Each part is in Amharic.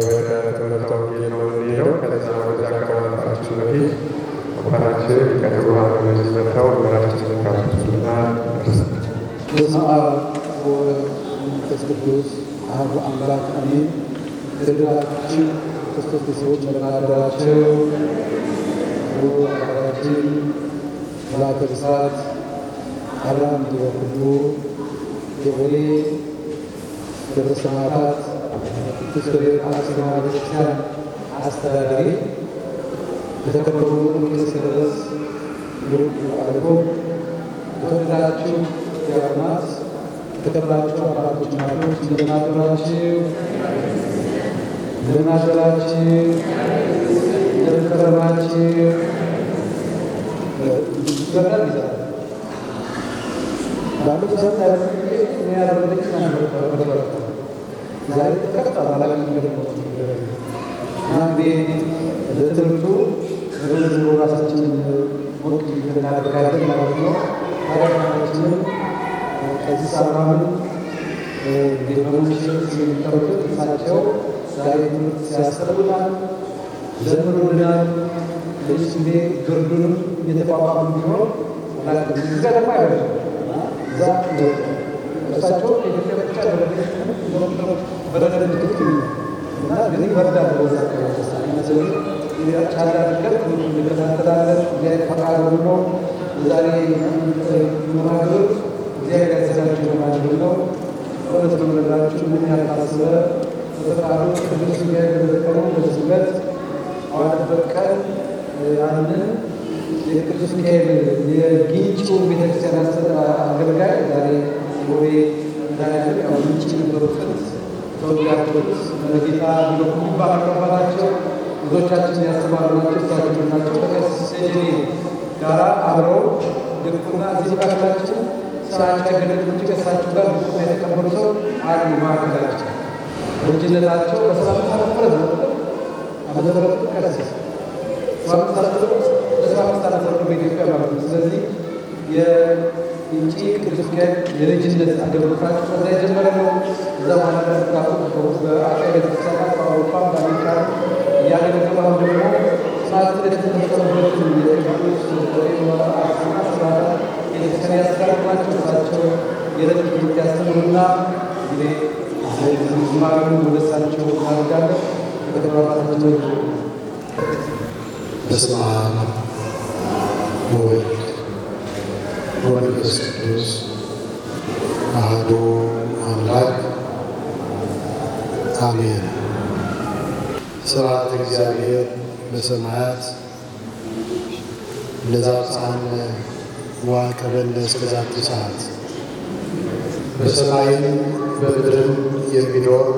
ወደ ትምህርተ ወንጌል ነው የምንሄደው። ከዛ ወደዛ ከማለፋችን በፊት አባታችን ሊቀ ትጉሃን በዚህ መጥተው መምህራችንን ጋብዙልናል። በስመ አብ ወወልድ ወመንፈስ ቅዱስ አሐዱ አምላክ አሜን። የተወደዳችሁ ክርስቶስ ቤተሰቦች እንደምን አደራችሁ? አባታችን መልአከ ብስራት አብርሃም ዲበኩሉ የቦሌ ደብረ ሰማዕታት ቅዱስ ገብርኤል አርሴማ ቤተክርስቲያን አስተዳዳሪ፣ የተከበሩ ቄስ ድረስ ብሩክ አለቆ፣ የተወደዳችሁ ዲያቆናት፣ የተከበራችሁ አባቶች፣ እናቶች እንደምን አደራችሁ? እንደምን አደራችሁ? እንደምን ከረማችሁ? ይዘራል ይዘራል ባለፈው ሰዓት እኔ ያደረገኝ ዛሬ ተቀጣ ባላገኝ ነገር ነው እና እንግዲህ ለትምህርቱ በብዙ ራሳችንን ሞቅ እናደርጋለን ማለት ነው። ታሪካችንን ከዚህ ሳምንት ጌታችን የሚጠሩት እሳቸው ዛሬ ትምህርት ሲያስተምሩናል ዘምሩልናል። ለዚህ ጊዜ ግርዱንም እየተቋቋሙ ቢሆን እዛ ደግሞ አይደለም እዛ እሳቸው የኢትዮጵያ ብቻ በረደ ምትት እና ግን ይበርዳል በዛ እና ስለዚህ ቻላ ነገር እንከታተላለን። እግዚአብሔር ፈቃድ ሆኖ ዛሬ መናገር እግዚአብሔር ያዘጋጀው መናገር ነው። በእውነት በመነግራችሁ ምን ያህል ታስበ በፈቃዱ ቅዱስ እግዚአብሔር በዘቀነው በስበት አዋልበት ቀን ያንን የቅዱስ ሚካኤል የጊንጪ ቤተክርስቲያን አገልጋይ ዛሬ ወሬ እንዳያለ ምንጭ ነበሩትን ተወዳጆች በጌታ ቢሎኩ ባቀረባቸው ብዙዎቻችን ያስተማሩ ናቸው። እሳቸው ናቸው። ከቀሲስ ሴጀኔ ጋራ አብረው ድቁና እዚህ መካከላችን ስራቸው ያገለግሉ እንጂ ከእሳቸው ጋር ድቁና የተቀበሉ ሰው አሉ። መካከላችን በልጅነታቸው በሰባት ዓመት ነው አመዘረቱ ቀሲስ ሰባት ዓመት ነው በኢትዮጵያ ማለት ነው። ስለዚህ የጊንጪ ቅዱስ ሚካኤል የልጅነት አገልግሎታቸው ከዛ የጀመረ ነው። እዛ በኋላ ለምታቁ በአጥቢያ ቤተክርስቲያናት በአውሮፓም በአሜሪካ እያገለገሉ አሁን ደግሞ ሰዓት የተመሰረቱበትን የቅዱስ አርሴማ ስርዓት ቤተክርስቲያን ያስጋሩ ናቸው። እሳቸው የዕለት ትምህርት ያስተምሩና እንግዲህ ዝማሬውን ወደ እሳቸው እናደርጋለን። ከተባባላቸው በስመ አብ ወወልድ ወመንፈስ ቅዱስ አሐዱ አምላክ አሜን። ስብሐት እግዚአብሔር በሰማያት ለዘአብጽሐነ ወአቀበለ እስከ ዛቲ ሰዓት። በሰማይም በምድርም የሚኖር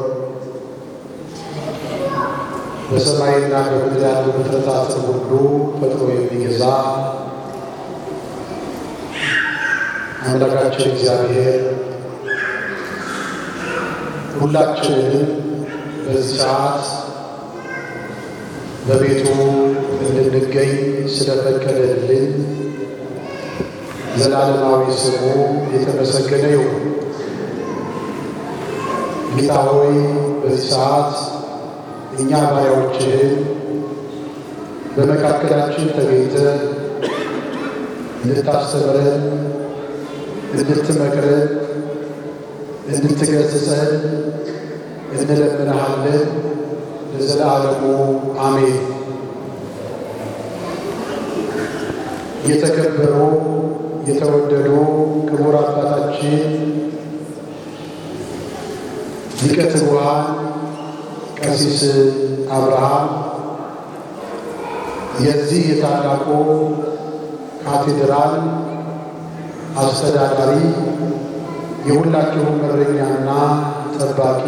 በሰማይና በምድር ያሉ ፍጥረታትን ሁሉ ፈጥሮ የሚገዛ አምላካችን እግዚአብሔር ሁላችንንም በዚህ ሰዓት በቤቱ እንድንገኝ ስለፈቀደልን ዘላለማዊ ስሙ የተመሰገነ ይሁን። ጌታ ሆይ በዚህ ሰዓት እኛ ባሪያዎችህን በመካከላችን ተገኝተህ እንድታስተምረን፣ እንድትመክረን፣ እንድትገሥጸን እንለምንሃለን። ለዘላለሙ አሜን። የተከበሩ የተወደዱ ክቡር አባታችን ሊቀ ትጉሃን ቀሲስ አብርሃም የዚህ የታላቁ ካቴድራል አስተዳዳሪ፣ የሁላችሁም እረኛና ጠባቂ፣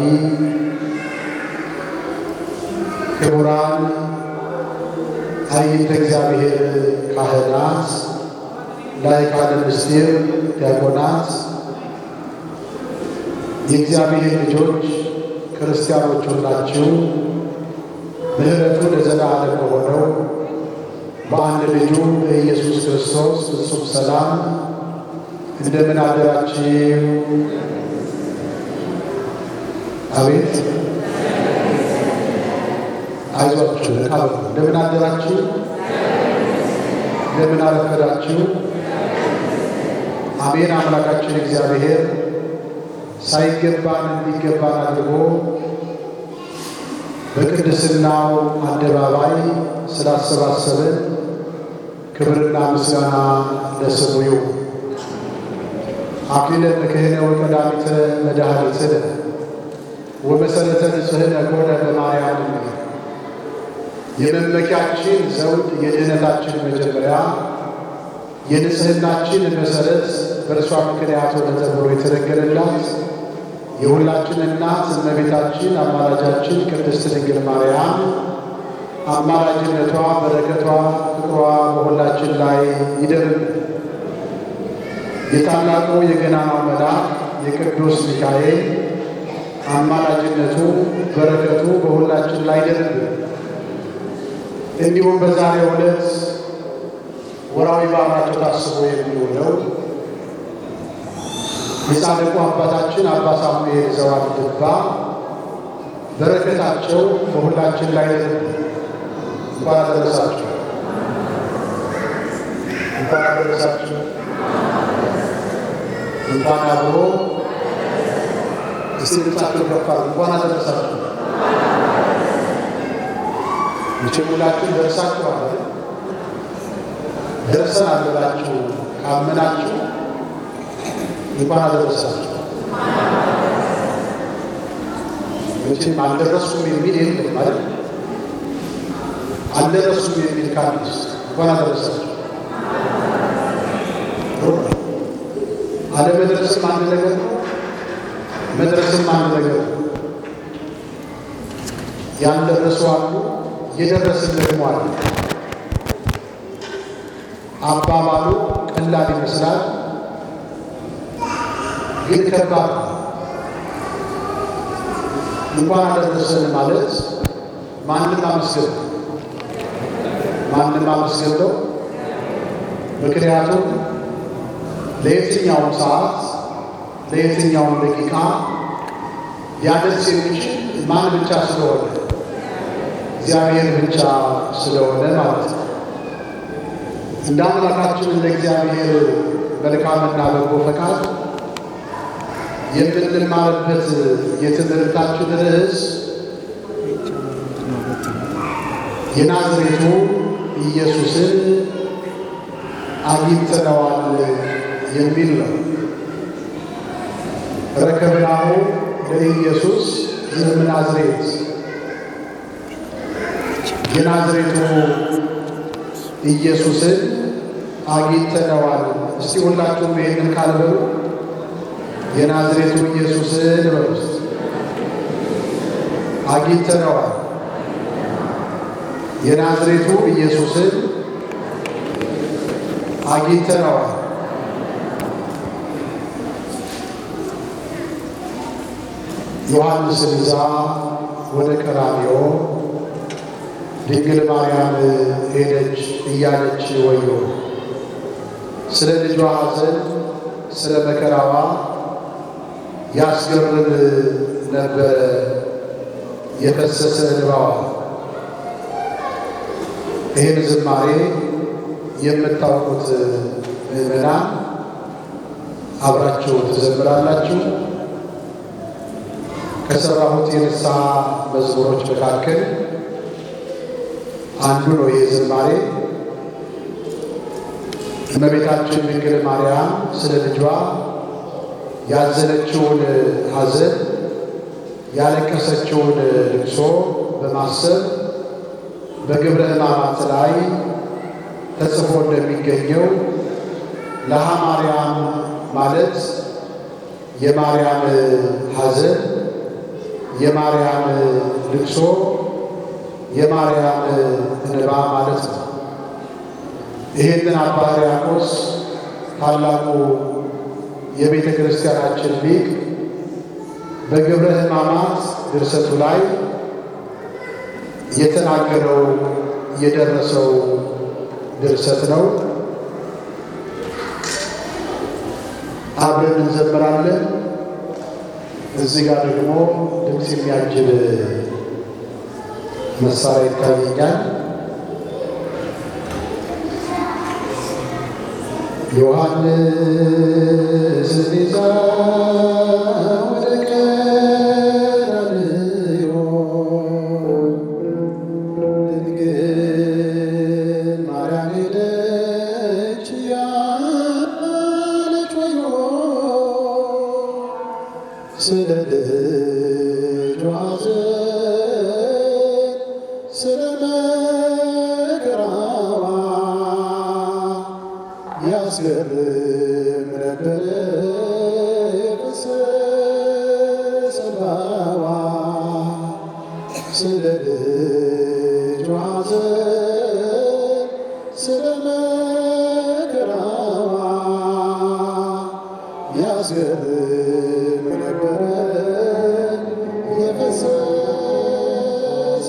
ክቡራን አይንተ እግዚአብሔር ካህናት፣ ላይካነ ምስጢር ዲያቆናት፣ የእግዚአብሔር ልጆች ክርስቲያኖች ሁላችሁ ምሕረቱ ለዘላለም በሆነው በአንድ ልጁ በኢየሱስ ክርስቶስ ፍጹም ሰላም እንደምን አደራችሁ? አቤት አይዟችሁ ለካበሉ እንደምን አደራችሁ? እንደምን አረፈዳችሁ? አሜን። አምላካችን እግዚአብሔር ሳይገባን እንዲገባን አድርጎ በቅድስናው አደባባይ ስላሰባሰበን ክብርና ምስጋና ለስሙ ይሁን። አክሊለ ምክህነ ወቀዳሚተ መድኃኒትነ ወመሰረተ ንጽሕነ ኮነ በማርያም የመመኪያችን ዘውድ የድኅነታችን መጀመሪያ የንጽሕናችን መሠረት በእርሷ ምክንያት ሆነ ተብሎ የተነገረላት የሁላችን እናት እመቤታችን አማላጃችን ቅድስት ድንግል ማርያም አማላጅነቷ፣ በረከቷ፣ ፍቅሯ በሁላችን ላይ ይደርብን። የታላቁ የገናናው መልአክ የቅዱስ ሚካኤል አማላጅነቱ፣ በረከቱ በሁላችን ላይ ይደርብን። እንዲሁም በዛሬው ዕለት ወርኃዊ በዓላቸው ታስቦ የሚውለው የጻድቁ አባታችን አባ ሳሙኤል ዘዋልድባ በረከታቸው በሁላችን ላይ ይደርብን። እንኳን አደረሳችሁ። እንኳን አደረሳችሁ። እንኳን አብሮ እስቲ ልብሳችሁ ገፋሉ። እንኳን አደረሳችሁ። ይችሙላችሁ ደርሳችኋል። ደርሰናል ብላችሁ ካመናችሁ እንኳን አደረሳችሁ። መቼም አልደረስኩም የሚል የለም ማለት አልደረስኩም የሚል ካሉስ እንኳን አደረሳችሁ። አለመድረስም አንድ ነገር ነው፣ መድረስም አንድ ነገር ነው። ያልደረሱ አሉ፣ የደረስን ደግሞ አለ። አባባሉ ቀላል ይመስላል፣ ግን ከባድ ነው። እንኳን አደረሰን ማለት ማንም አመስገን ነው። ምክንያቱም ለየትኛውም ሰዓት ለየትኛውም ደቂቃ ሊያደርስ የሚችል ማን ብቻ ስለሆነ እግዚአብሔር ብቻ ስለሆነ ማለት ነው። እንደ አምላካችን እንደ እግዚአብሔር መልካምና በጎ ፈቃድ የምንማርበት የትምህርታችን ርዕስ የናዝሬቱ ኢየሱስን አግኝተነዋል የሚል ነው። ረከብናሁ ለኢየሱስ ዘእምናዝሬት፣ የናዝሬቱ ኢየሱስን አግኝተነዋል። እስቲ ሁላችሁም ይህንን ካልበሉ የናዝሬቱ ኢየሱስን በሉት። አግኝተነዋል። የናዝሬቱ ኢየሱስን አግኝተነዋል። ዮሐንስን ይዛ ወደ ቀራንዮ ድንግል ማርያም ሄደች እያለች ወዮ ስለ ልጇ ሐዘን ስለ መከራዋ ያስገርም ነበረ የፈሰሰ እንባዋ። ይህን ዝማሬ የምታውቁት ምዕመናን አብራችሁ ትዘምራላችሁ። ከሰራሁት የንስሐ መዝሙሮች መካከል አንዱ ነው ይህ ዝማሬ። እመቤታችን ድንግል ማርያም ስለ ልጇ ያዘነችውን ሐዘን ያለቀሰችውን ልቅሶ በማሰብ በግብረ ሕማማት ላይ ተጽፎ እንደሚገኘው ለሃ ማርያም ማለት የማርያም ሐዘን፣ የማርያም ልቅሶ፣ የማርያም እንባ ማለት ነው። ይህንን አባ ሕርያቆስ ታላቁ የቤተ ክርስቲያናችን ሊቅ በግብረ ሕማማት ድርሰቱ ላይ የተናገረው የደረሰው ድርሰት ነው። አብረን እንዘምራለን። እዚህ ጋር ደግሞ ድምፅ የሚያጅብ መሳሪያ ይታየኛል። ዮሐንስ ይዛ ወደ ቀራንዮ ድንግል ማርያም ሄደች ያለች ወዮ ስለ ልጇ ሐዘን ስለ መከራዋ ያስገርም ነበረ የፈሰሰ እንባዋ ስለ ልጇ ሐዘን ስለ መከራዋ ያስገርም ነበረ የፈሰሰ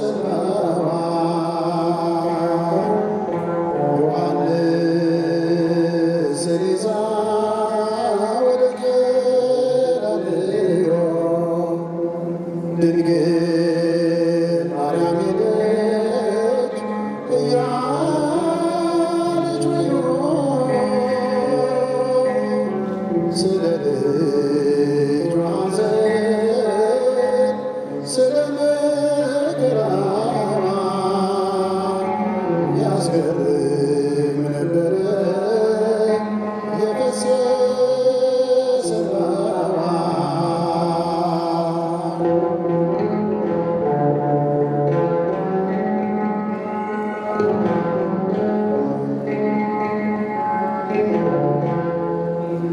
እንባዋ ዮሐንስን ይዛ ወደ ቀራንዮ ድንግል ማርያም ሄደች እያለች ወዮ ስለ ልጇ ሐዘን ስለ መከራዋ ያስገርም ነበረ የፈሰሰ እንባዋ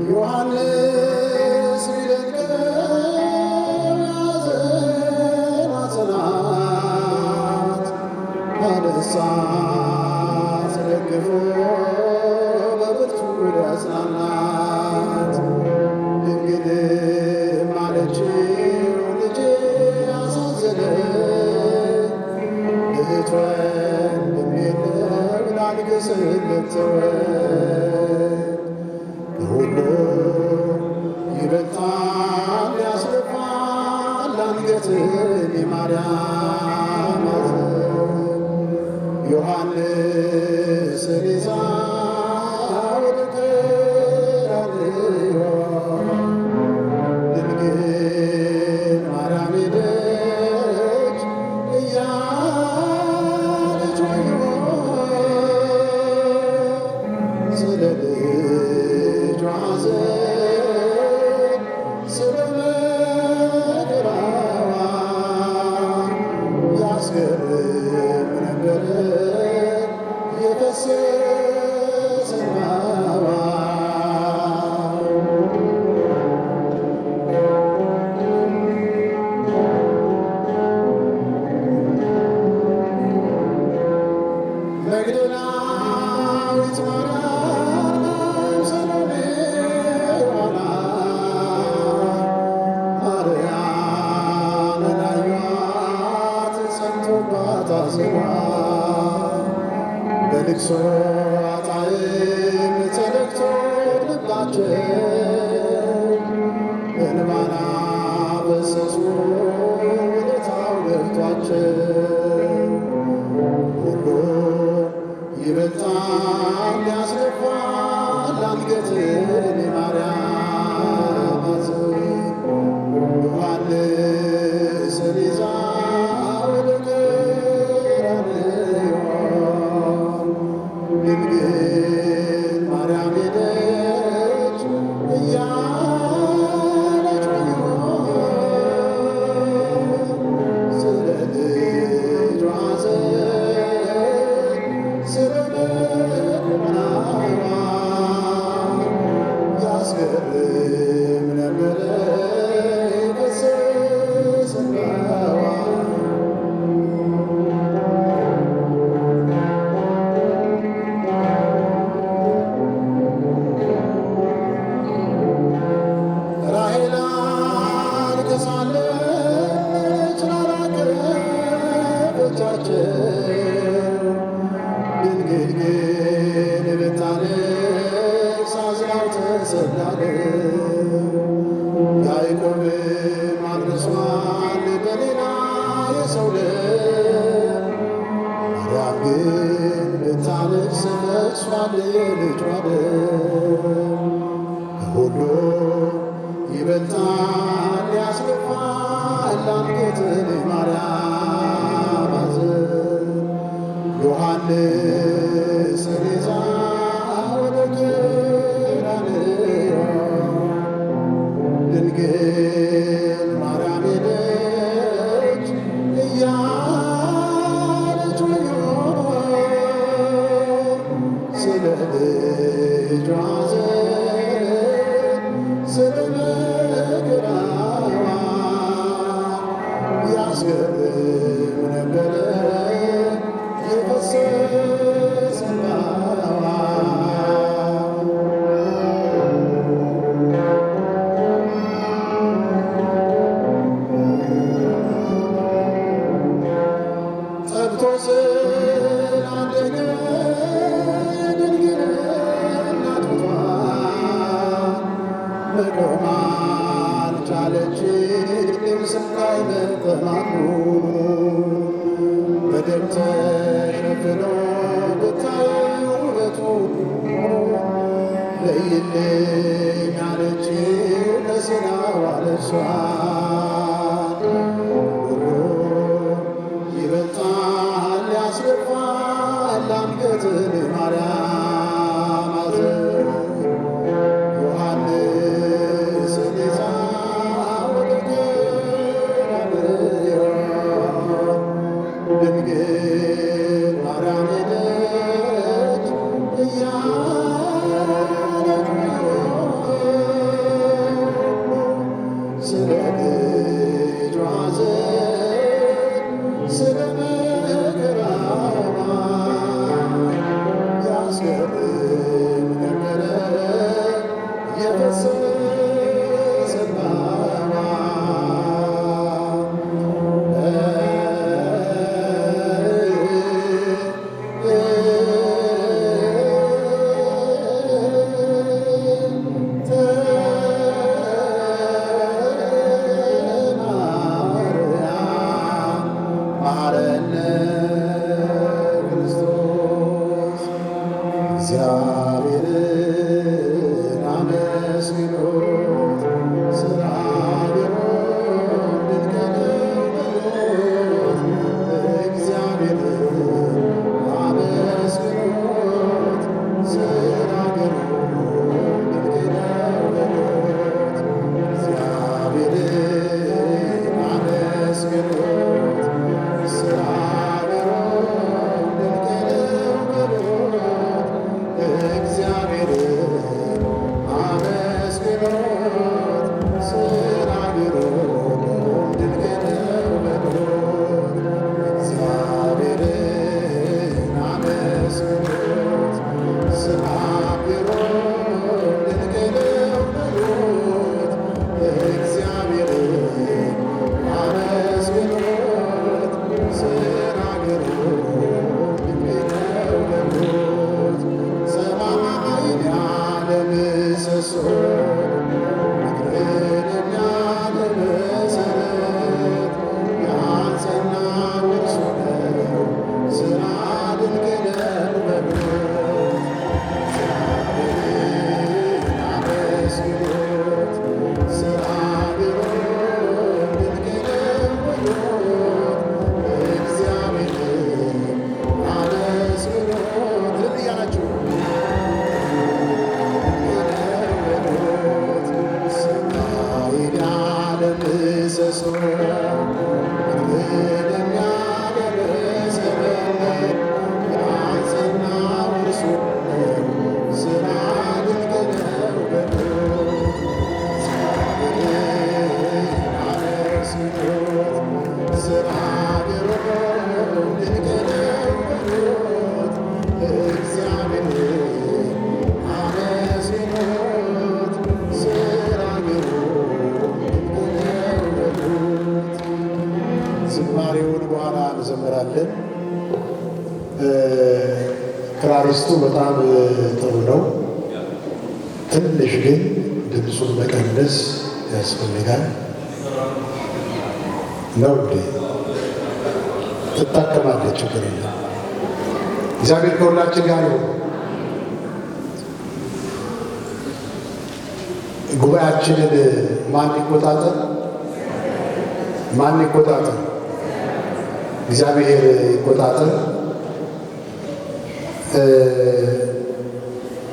ዮሐንስ ቢደንቀው የሐዘኗ ጽናት አነሳት ደግፎ በብርቱ ሊያጽናናት ድንግልም አለችው ልጄ አሳዘነኝ እህት ወንድም የለው ላልቅስለት ተወኝ ሁሉ ይበልጣል ያስደፋል አንገትን የማርያም ሐዘን ዮሐንስን ይዛ ወደ ቀራንዮ ድንግል ማርያም ሄደች እያለች ወዮ ስለ ልጇ ሐዘን ስለ መከራዋ ያስገርም ነበረ የፈሰሰ እንባዋ መግደላዊት ማርያም ሰሎሜ ዮሐና ማርያምን አዩአት ጸንቶባት አዝኗ በልቅሶ አጣዕም ተነክቶ ልባቸው እንባን አፈሰሱ ውለታው ገብቷቸው ሁሉ ይበልጣል ያስደፋል አንገትን የማርያም ሐዘን ዮሐንስን ይዛ ወደ ቀራንዮ ድንግል ማርያም ሄደች እያለች ወዮ ስለ ልጇ ሐዘን ስለ መከራዋ ዮሐንስን ይዛ ወደ ቀራንዮ ድንግል ማርያም ሄደች እያለች ወዮ ስለ ልጇ ሐዘን ስለ መከራዋ ያስገርም ነበረ የፈሰሰ እንባዋ። ጠብቶ ስላደገ የድንግል እናት ጡቷ መቆም አልቻለችም ስቃይ መጠማቱ በደም ተሸፍኖ ብታየው ውበቱ ለይልኝ አለችው ለሲናዋ ልብሷን ይበልጣል ያስደፋል አንገትን ማርያም አዘን ዮሐንስን ይዛ ወደ ቀራንዮ ድንግል ማርያም ሄደች እያለች ስለ ልጇ ሐዘን ስለ መከራዋ ያስገርም ነበረ የፈሰሰ እንባዋ። ማረነ ክርስቶስ እግዚአብሔርን አመስግኖት ስራ ቢሆን ድንቅ ነው በሉት። እግዚአብሔርን አመስግኖት ስራ ቢሆን ድንቅ ነው በሉት። እግዚአብሔርን አመስግኖት ስራ ቢሆን ድንቅ ነው በሉት። እግዚአብሔርን አመስግኖት ስራ ቢሆን ድንቅ ነው በሉት። እግዚአብሔርን አመስግኖት ስራ ቢሆን ድንቅ ነው በሉት። እግዚአብሔርን አመስግኖት ስራ ቢሆን ድንቅ ነው በሉት። ሰማይን ያለ ምሰሶ ምድርን ያለ መሠረት ያጸና እርሱ ነው ስራ ድንቅ ነው በሉት። እግዚአብሔርን አመስግኖት ስራ ቢሆን ድንቅ ነው በሉት። እግዚአብሔርን አመስግኖት ልብ እያላችሁ ሰማይን ያለ ምሰሶ ምድርን ያለ መሠረት ያጸና እርሱ ነው ስራ ድንቅ ነው በሉት። እግዚአብሔርን አመስግኖት ስራ ቢሆን ድንቅ ነው በሉት። እግዚአብሔርን አመስግኖት ስራ ቢሆን ድንቅ ነው በሉት። ዝማሬውን በኋላ እንዘምራለን። ክራሪስቱ በጣም ጥሩ ነው። ትንሽ ግን ድምፁን መቀነስ ያስፈልጋል ነው እንዴ? ትታከማለች፣ ችግር የለም። እግዚአብሔር ከሁላችን ጋር ነው። ጉባኤያችንን ማን ይቆጣጠር? ማን ይቆጣጠር? እግዚአብሔር ይቆጣጠር።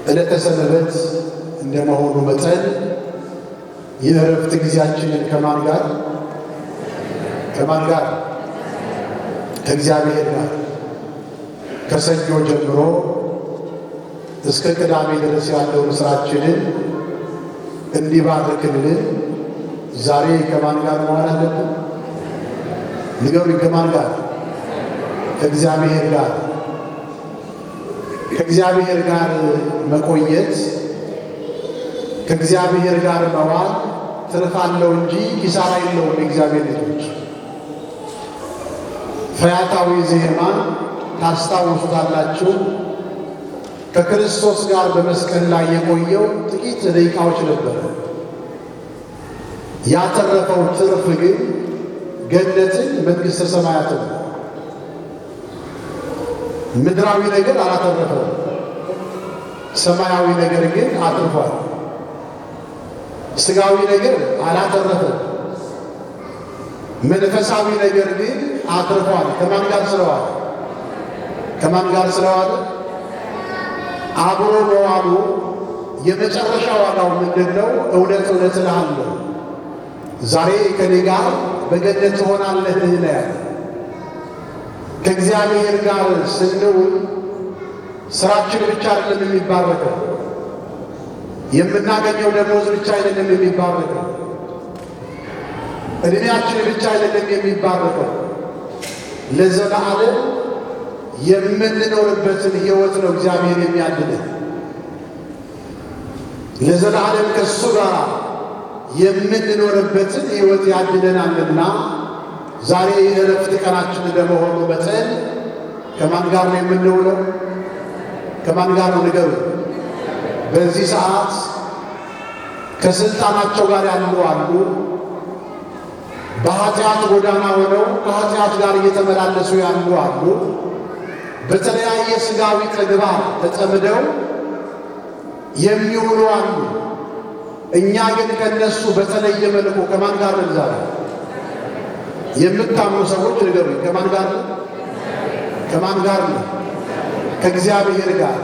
ዕለተ ሰንበት እንደመሆኑ መጠን የእረፍት ጊዜያችንን ከማን ጋር ከእግዚአብሔር ጋር ከሰኞ ጀምሮ እስከ ቅዳሜ ድረስ ያለውን ስራችንን እንዲባርክልን ዛሬ ከማን ጋር መዋል አለብን? ንገሩኝ። ከማን ጋር? ከእግዚአብሔር ጋር። ከእግዚአብሔር ጋር መቆየት፣ ከእግዚአብሔር ጋር መዋል ትርፍ አለው እንጂ ኪሳራ የለውም። የእግዚአብሔር ልጆች ፈያታዊ ዘየማን ታስታውሱታላችሁ። ከክርስቶስ ጋር በመስቀል ላይ የቆየው ጥቂት ደቂቃዎች ነበረ። ያተረፈው ትርፍ ግን ገነትን፣ መንግሥተ ሰማያትን ነው። ምድራዊ ነገር አላተረፈው፣ ሰማያዊ ነገር ግን አትርፏል። ሥጋዊ ነገር አላተረፈም፣ መንፈሳዊ ነገር ግን አትርፏል። ከማን ጋር ስለዋለ? አብሮ መዋሉ የመጨረሻ ዋጋው ምንድን ነው? እውነት እውነት እልሃለሁ ዛሬ ከኔ ጋር በገነት ትሆናለህ ነው ያለ። ከእግዚአብሔር ጋር ስንውል ስራችን ብቻ አይደለም የሚባረከው፣ የምናገኘው ደሞዝ ብቻ አይደለም የሚባረከው፣ እድሜያችን ብቻ አይደለም የሚባረከው፣ ለዘላለም የምንኖርበትን ሕይወት ነው እግዚአብሔር የሚያድለን። ለዘላለም ከእሱ ጋር የምንኖርበትን ሕይወት ያድለናልና ዛሬ የእረፍት ቀናችን እንደመሆኑ መጠን ከማን ጋር ነው የምንውለው? ከማን ጋር ነው ንገሩ። በዚህ ሰዓት ከስልጣናቸው ጋር ያሉ አሉ። በኃጢአት ጎዳና ሆነው ከኃጢአት ጋር እየተመላለሱ ያሉ አሉ። በተለያየ ሥጋዊ ተግባር ተጠምደው የሚውሉ አሉ። እኛ ግን ከነሱ በተለየ መልኩ ከማን ጋር ነን? ዛሬ የምታምኑ ሰዎች ንገሩኝ። ከማን ጋር ነው? ከእግዚአብሔር ጋር።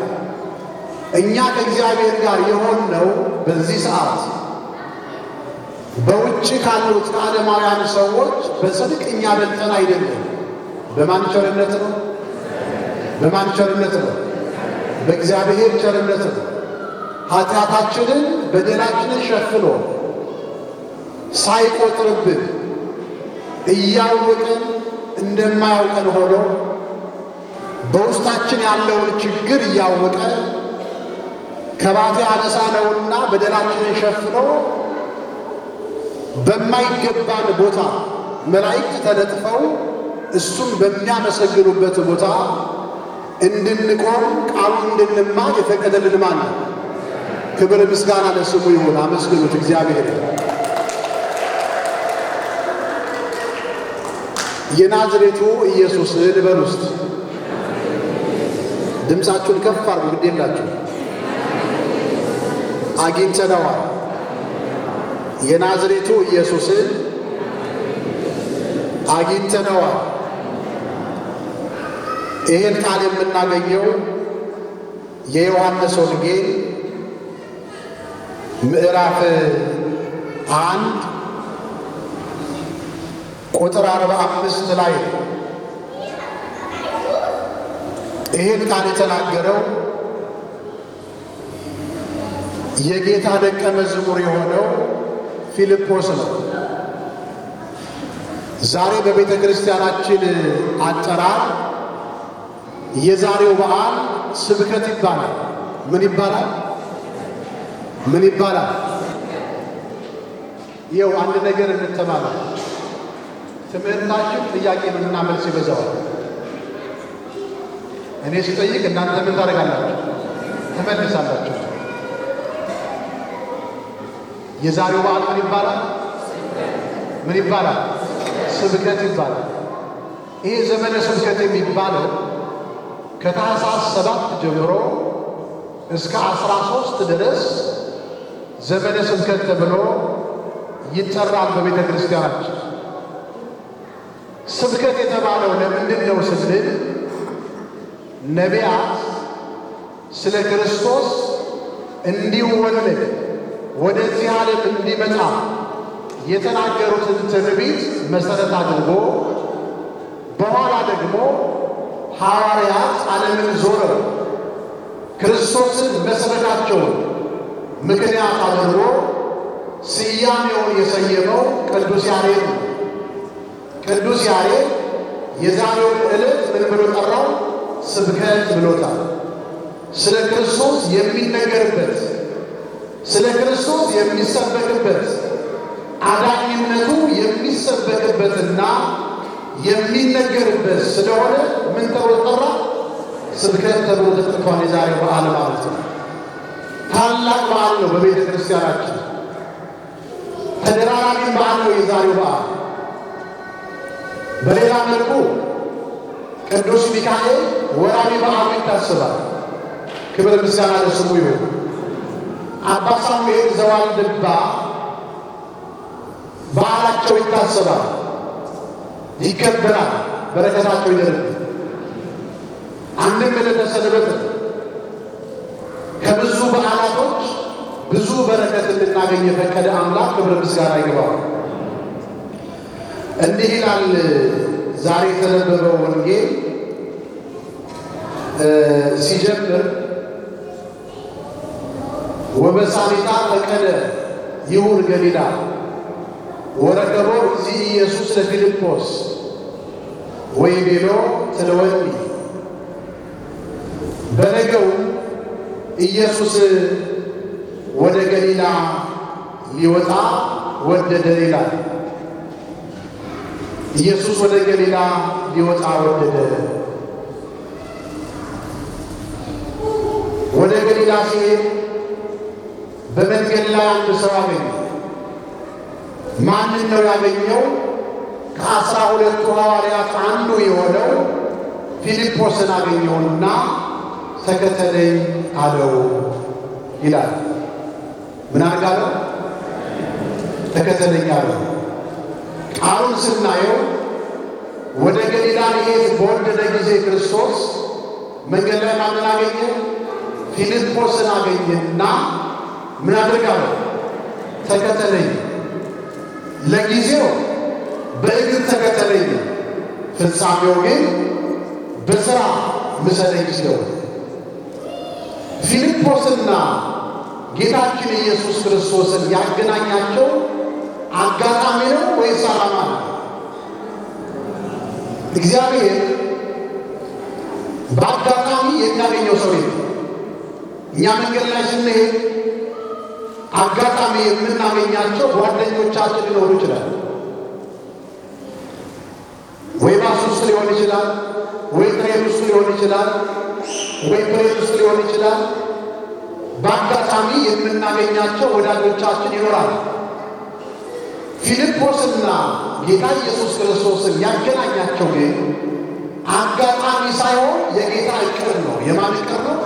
እኛ ከእግዚአብሔር ጋር የሆንነው በዚህ ሰዓት በውጭ ካሉት ከዓለማውያን ሰዎች በጽድቅ እኛ በልጠን አይደለም። በማን ቸርነት ነው? በእግዚአብሔር ቸርነት ነው። ኃጢአታችንን በደላችንን ሸፍኖ ሳይቆጥርብን እያወቅን እንደማያውቀን ሆኖ በውስጣችን ያለውን ችግር እያወቀ ከባቴ አነሳነውና በደላችንን ሸፍኖ በማይገባን ቦታ መላእክት ተነጥፈው እሱም በሚያመሰግኑበት ቦታ እንድንቆም ቃሉን እንድንማር የፈቀደልን ማን ነው? ክብር ምስጋና ለስሙ ይሁን። አመስግኑት እግዚአብሔር። የናዝሬቱ ኢየሱስን በሉ ውስጥ ድምፃችሁን ከፍ አድርጉ። ግድ የላችሁ አግኝተነዋል። የናዝሬቱ ኢየሱስን አግኝተነዋል። ይህን ቃል የምናገኘው የዮሐንስ ወንጌል ምዕራፍ 1 ቁጥር 45 ላይ ይህን ቃል የተናገረው የጌታ ደቀ መዝሙር የሆነው ፊልጶስ ነው። ዛሬ በቤተ ክርስቲያናችን አጠራር የዛሬው በዓል ስብከት ይባላል። ምን ይባላል? ይኸው አንድ ነገር እንተማለን። ትምህርታችን ጥያቄ ምንና መልስ ይበዛዋል። እኔ ስጠይቅ እናንተ ምን ታደርጋላችሁ? ትመልሳላችሁ። የዛሬው በዓል ምን ይባላል? ስብከት ይባላል። ይሄ ዘመነ ስብከት የሚባለው ከታኅሳስ 7 ጀምሮ እስከ 13 ድረስ ዘመነ ስብከት ተብሎ ይጠራል በቤተ ክርስቲያናችን። ስብከት የተባለው ለምንድን ነው ስንል ነቢያት ስለ ክርስቶስ እንዲወለድ ወደዚህ ዓለም እንዲመጣ የተናገሩትን ትንቢት መሠረት አድርጎ በኋላ ደግሞ ሐዋርያት ዓለምን ዞረው ክርስቶስን መስበካቸውን ምክንያት አድርጎ ስያሜውን የሰየመው ቅዱስ ያሬድ ነው። ቅዱስ ያሬድ የዛሬውን ዕለት ምን ብሎ ጠራው? ስብከት ብሎታል። ስለ ክርስቶስ የሚነገርበት፣ ስለ ክርስቶስ የሚሰበክበት፣ አዳኝነቱ የሚሰበክበትና የሚነገርበት ስለሆነ ምን ተብሎ ጠራ? ስብከት ተብሎ ተጠርቷል። የዛሬው በዓል ማለት ነው። ታላቅ በዓል ነው። በቤተ ክርስቲያናችን ተደራራቢ በዓል ነው የዛሬው በዓል። በሌላ መልኩ ቅዱስ ሚካኤል ወራዊ በዓሉ ይታሰባል። ክብር ምስጋና ለስሙ ይሁን። አባ ሳሙኤል ዘዋልድባ በዓላቸው ይታሰባል፣ ይከበራል። በረከታቸው ይደርብን። አንድም ዕለተ ሰንበት ከብዙ በዓላቶች ብዙ በረከት እንድናገኝ የፈቀደ አምላክ ክብር ምስጋና ይግባው። እንዲህ ይላል ዛሬ የተነበበው ወንጌል ሲጀምር ወበሳሊታ ፈቀደ ይሁር ገሊላ ወረከቦ እግዚእ ኢየሱስ ለፊልጶስ ወይቤሎ ትለወኒ። በነገው ኢየሱስ ወደ ገሊላ ሊወጣ ወደደ ይላል። ኢየሱስ ወደ ገሊላ ሊወጣ ወደደ። ወደ ገሊላ ሲሄድ በመንገድ ላይ አንድ ሰው አገኘ። ማንን ነው ያገኘው? ከ12ቱ ሐዋርያት አንዱ የሆነው ፊልጶስን አገኘውና ተከተለኝ አለው ይላል። ምን አድርጋለሁ? ተከተለኝ አለው። ቃሉን ስናየው ወደ ገሊላ ሊሄድ በወደደ ጊዜ ክርስቶስ መንገድ ላይ ማንን አገኘ? ፊልጶስን አገኘና ምን አድርጋለሁ? ተከተለኝ። ለጊዜው በእግር ተከተለኝ፣ ፍጻሜው ግን በሥራ ምሰለኝ ሲለው ፊልጶስና ጌታችን ኢየሱስ ክርስቶስን ያገናኛቸው አጋጣሚ ነው ወይስ ዓላማ ነው? እግዚአብሔር በአጋጣሚ የሚያገኘው ሰው የለም። እኛ መንገድ ላይ ስንሄድ አጋጣሚ የምናገኛቸው ጓደኞቻችን ሊኖሩ ይችላል። ወይ ባስ ውስጥ ሊሆን ይችላል፣ ወይ ትሬን ውስጥ ሊሆን ይችላል፣ ወይ ፕሌን ውስጥ ሊሆን ይችላል። በአጋጣሚ የምናገኛቸው ወዳጆቻችን ይኖራል። ፊልጶስና ጌታ ኢየሱስ ክርስቶስን ያገናኛቸው ግን አጋጣሚ ሳይሆን የጌታ ዕቅድ ነው። የማን ዕቅድ ነው?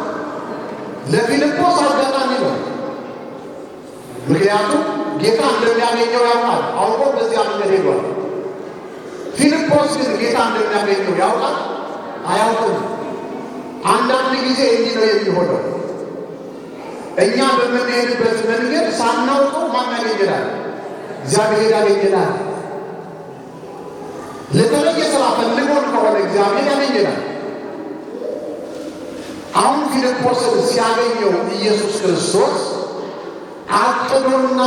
ለፊልጶስ አጋጣሚ ነው። ምክንያቱም ጌታ እንደሚያገኘው ያውቃል። አውቆ በዚያ መንገድ ሄዷል። ፊልጶስ ግን ጌታ እንደሚያገኘው ያውቃል? አያውቅም። አንዳንድ ጊዜ እንዲህ ነው የሚሆነው። እኛ በምንሄድበት መንገድ ሳናውቀው ማን ያገኘናል? እግዚአብሔር ያገኘናል። ለተለየ ስራ ፈልጎን ከሆነ እግዚአብሔር ያገኘናል። አሁን ፊልጶስን ሲያገኘው ኢየሱስ ክርስቶስ አቅዶና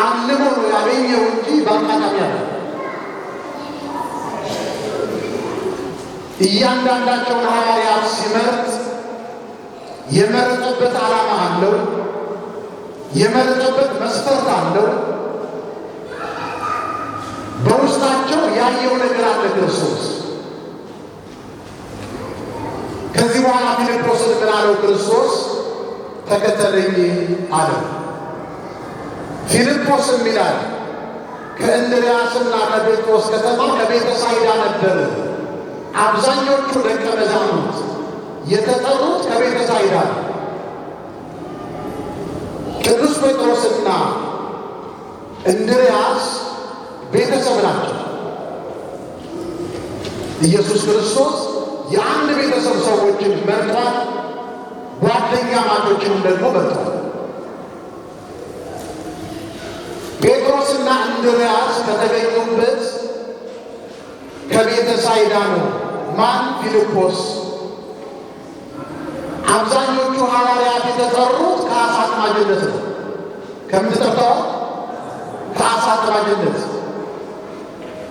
አልሞ ነው ያገኘው እንጂ በአጋጣሚ ያለ። እያንዳንዳቸውን ሐዋርያት ሲመርጥ የመረጠበት ዓላማ አለው። የመረጠበት መስፈርት አለው። በውስጣቸው ያየው ነገር አለ ክርስቶስ። ከዚህ በኋላ ፊልጶስን ምን አለው ክርስቶስ? ተከተለኝ አለው። ፊልጶስም ይላል ከእንድርያስና ከጴጥሮስ ከተማ ከቤተ ሳይዳ ነበር። አብዛኞቹ ደቀ መዛሙርት የተጠሩት ከቤተ ሳይዳ ነው። ቅዱስ ጴጥሮስና እንድርያስ ቤተሰብ ናቸው። ኢየሱስ ክርስቶስ የአንድ ቤተሰብ ሰዎችን መርጧል። ጓደኛ ማቾችንም ደግሞ መርጧል። ጴጥሮስና እንድርያስ ከተገኙበት ከቤተ ሳይዳ ነው። ማን? ፊልጶስ። አብዛኞቹ ሐዋርያት የተጠሩት ከአሳ አጥማጅነት ነው። ከምን ተጠርተዋል? ከአሳ አጥማጅነት።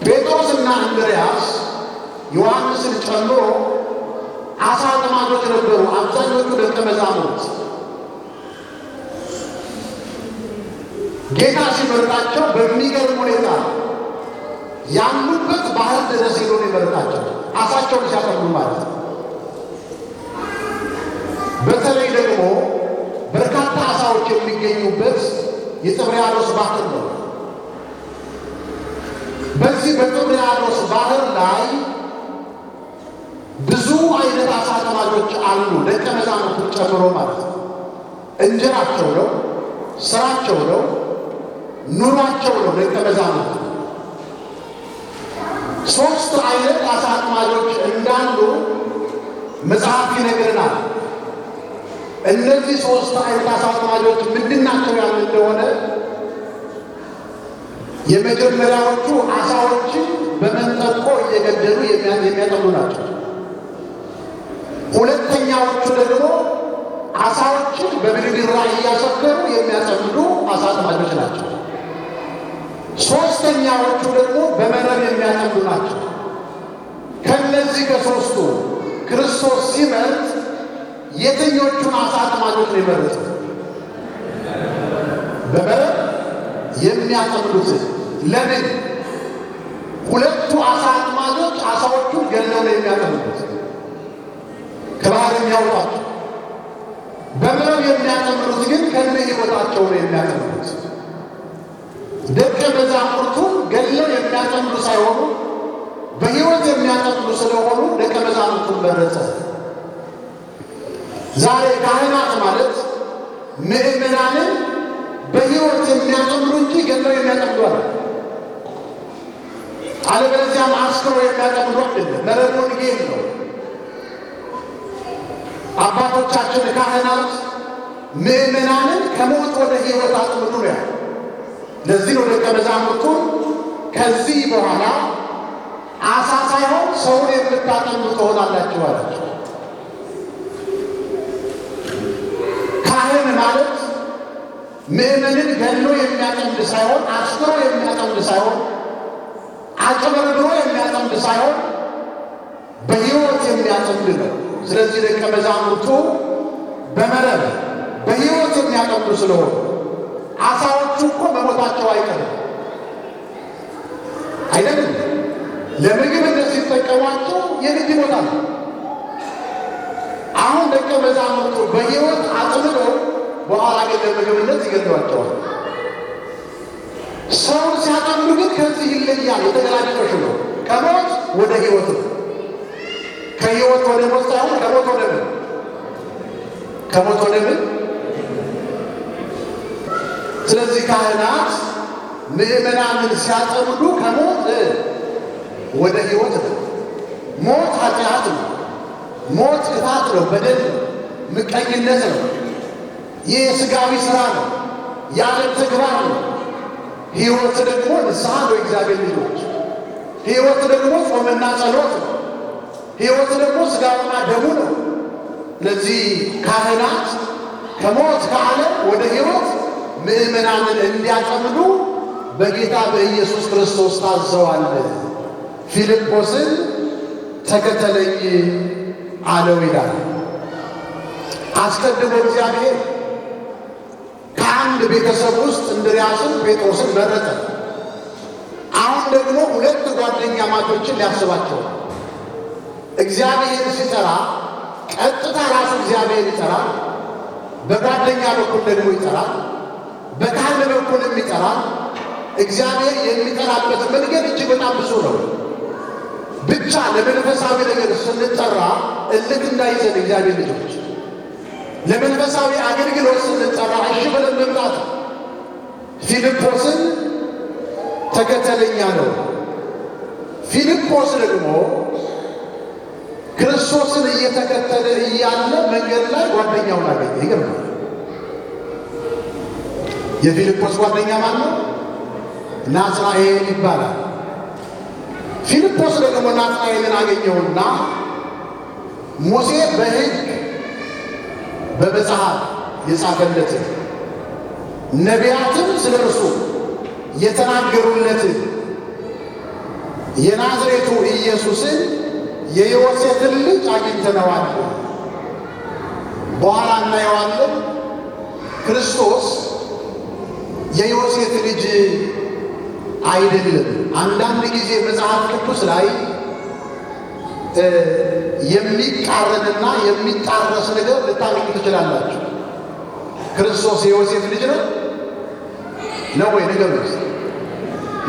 ጴጥሮስና እንድርያስ ዮሐንስን ጨምሮ አሳ አጥማጆች ነበሩ። አብዛኞቹ ደቀ መዛሙርት ጌታ ሲመርጣቸው በሚገርም ሁኔታ ያሉበት ባህር ድረስ ሄዶ የመረጣቸው አሳቸውን ሲያጠምዱ ማለት ነው። በተለይ ደግሞ በርካታ አሳዎች የሚገኙበት የጥብርያዶስ ባህር ነው። በዚህ በጥብርያዶስ ባህር ላይ ብዙ አይነት አሳ አጥማጆች አሉ፣ ደቀ መዛሙርቱን ጨምሮ ማለት ነው። እንጀራቸው ነው፣ ስራቸው ነው፣ ኑሯቸው ነው። ደቀ መዛሙርቱ ሶስት አይነት አሳ አጥማጆች እንዳሉ መጽሐፍ ይነግረናል። እነዚህ ሶስት አይነት አሳ አጥማጆች ምንድናቸው ያለ እንደሆነ የመጀመሪያዎቹ አሳዎችን በመንጠቆ እየገደሉ የሚያጠምዱ ናቸው። ሁለተኛዎቹ ደግሞ አሳዎችን በብድግራ እያሰከሩ የሚያጠምዱ አሳ አጥማጆች ናቸው። ሶስተኛዎቹ ደግሞ በመረብ የሚያጠምዱ ናቸው። ከነዚህ ከሶስቱ ክርስቶስ ሲመርጥ የትኞቹን አሳ አጥማጆች ነው የመረጠው? በመረብ የሚያጠምዱትን። ለምን? ሁለቱ አሳ አጥማጆች አሳዎቹን ገለው ነው የሚያጠምዱት፣ ከባህር የሚያወጣቸው። በመረብ የሚያጠምዱት ግን ከነ ሕይወታቸው ነው የሚያጠምዱት። ደቀ መዛሙርቱን ገለው የሚያጠምዱ ሳይሆኑ በሕይወት የሚያጠምዱ ስለሆኑ ደቀ መዛሙርቱን መረጠ። ዛሬ ካህናት ማለት ምእመናንን በሕይወት የሚያጠምዱ እንጂ ገለው የሚያጠምዱ አለ። አለበለዚያም አስክሮ የሚያጠምዱ አይደለም። መረቡን ጌል ነው። አባቶቻችን ካህናት ምእመናንን ከሞት ወደ ሕይወት አጥምዱ ነው ያለ። ለዚህ ነው ደቀ መዛሙርቱ ከዚህ በኋላ አሳ ሳይሆን ሰውን የምታጠምዱ ትሆናላችሁ አላቸው። ካህን ማለት ምእመንን ገሎ የሚያጠምድ ሳይሆን፣ አስክሮ የሚያጠምድ ሳይሆን፣ አጭበርብሮ የሚያጠምድ ሳይሆን በሕይወት የሚያጠምድ ነው። ስለዚህ ደቀ መዛሙርቱ በመረብ በሕይወት የሚያጠምዱ ስለሆኑ አሳዎቹ እኮ መሞታቸው አይቀርም አይደለም። ለምግብነት ሲጠቀሟቸው የግድ ይሞታል። አሁን ደቀ መዛሙርቱ በሕይወት አጥምደው በኋላ ግን ለምግብነት ይገድሏቸዋል። ሰውን ሲያጠምዱ ግን ከዚህ ይለያል። የተገላቢጦሽ ነው። ከሞት ወደ ሕይወት ነው። ከሕይወት ወደ ሞት ሳይሆን ከሞት ወደ ምን? ከሞት ወደ ምን? ስለዚህ ካህናት ምእመናንን ሲያጠምዱ ከሞት ወደ ሕይወት ነው። ሞት ኃጢአት ነው። ሞት ክፋት ነው፣ በደል ነው፣ ምቀኝነት ነው። ይህ የሥጋዊ ሥራ ነው፣ የዓለም ተግባር ነው። ሕይወት ደግሞ ንስሐ ነው፣ እግዚአብሔር ልጆች። ሕይወት ደግሞ ጾምና ጸሎት ነው። ሕይወት ደግሞ ሥጋውና ደሙ ነው። ለዚህ ካህናት ከሞት ከዓለም ወደ ሕይወት ምእመናንን እንዲያጠምዱ በጌታ በኢየሱስ ክርስቶስ ታዘዋል። ፊልጶስን ተከተለኝ አለው ይላል። አስቀድሞ እግዚአብሔር ከአንድ ቤተሰብ ውስጥ እንድርያስን ጴጥሮስን መረጠ። አሁን ደግሞ ሁለት ጓደኛ ማቾችን ሊያስባቸው እግዚአብሔር ሲጠራ ቀጥታ ራሱ እግዚአብሔር ይጠራል። በጓደኛ በኩል ደግሞ ይጠራል። በካህን በኩልም ይጠራል። እግዚአብሔር የሚጠራበት መንገድ እጅግ በጣም ብዙ ነው። ብቻ ለመንፈሳዊ ነገር ስንጠራ እልክ እንዳይዘን እግዚአብሔር ልጆች፣ ለመንፈሳዊ አገልግሎት ስንጠራ እሺ ብለን መምጣት። ፊልጶስን ተከተለኝ አለው። ፊልጶስ ደግሞ ክርስቶስን እየተከተለ እያለ መንገድ ላይ ጓደኛውን አገኘ። ይገርማል። የፊልጶስ ጓደኛ ማን ነው? ናትናኤል ይባላል። ፊልጶስ ደግሞ ናትናኤልን አገኘውና ሙሴ በሕግ በመጽሐፍ የጻፈለትን ነቢያትም ስለ እርሱ የተናገሩለትን የናዝሬቱ ኢየሱስን የዮሴፍን ልጅ አግኝተነዋል። በኋላ እናየዋለን። ክርስቶስ የዮሴፍ ልጅ አይደለም። አንዳንድ ጊዜ መጽሐፍ ቅዱስ ላይ የሚቃረንና የሚጣረስ ነገር ልታገኙ ትችላላችሁ። ክርስቶስ የዮሴፍ ልጅ ነው ወይ? ንገሩኝ።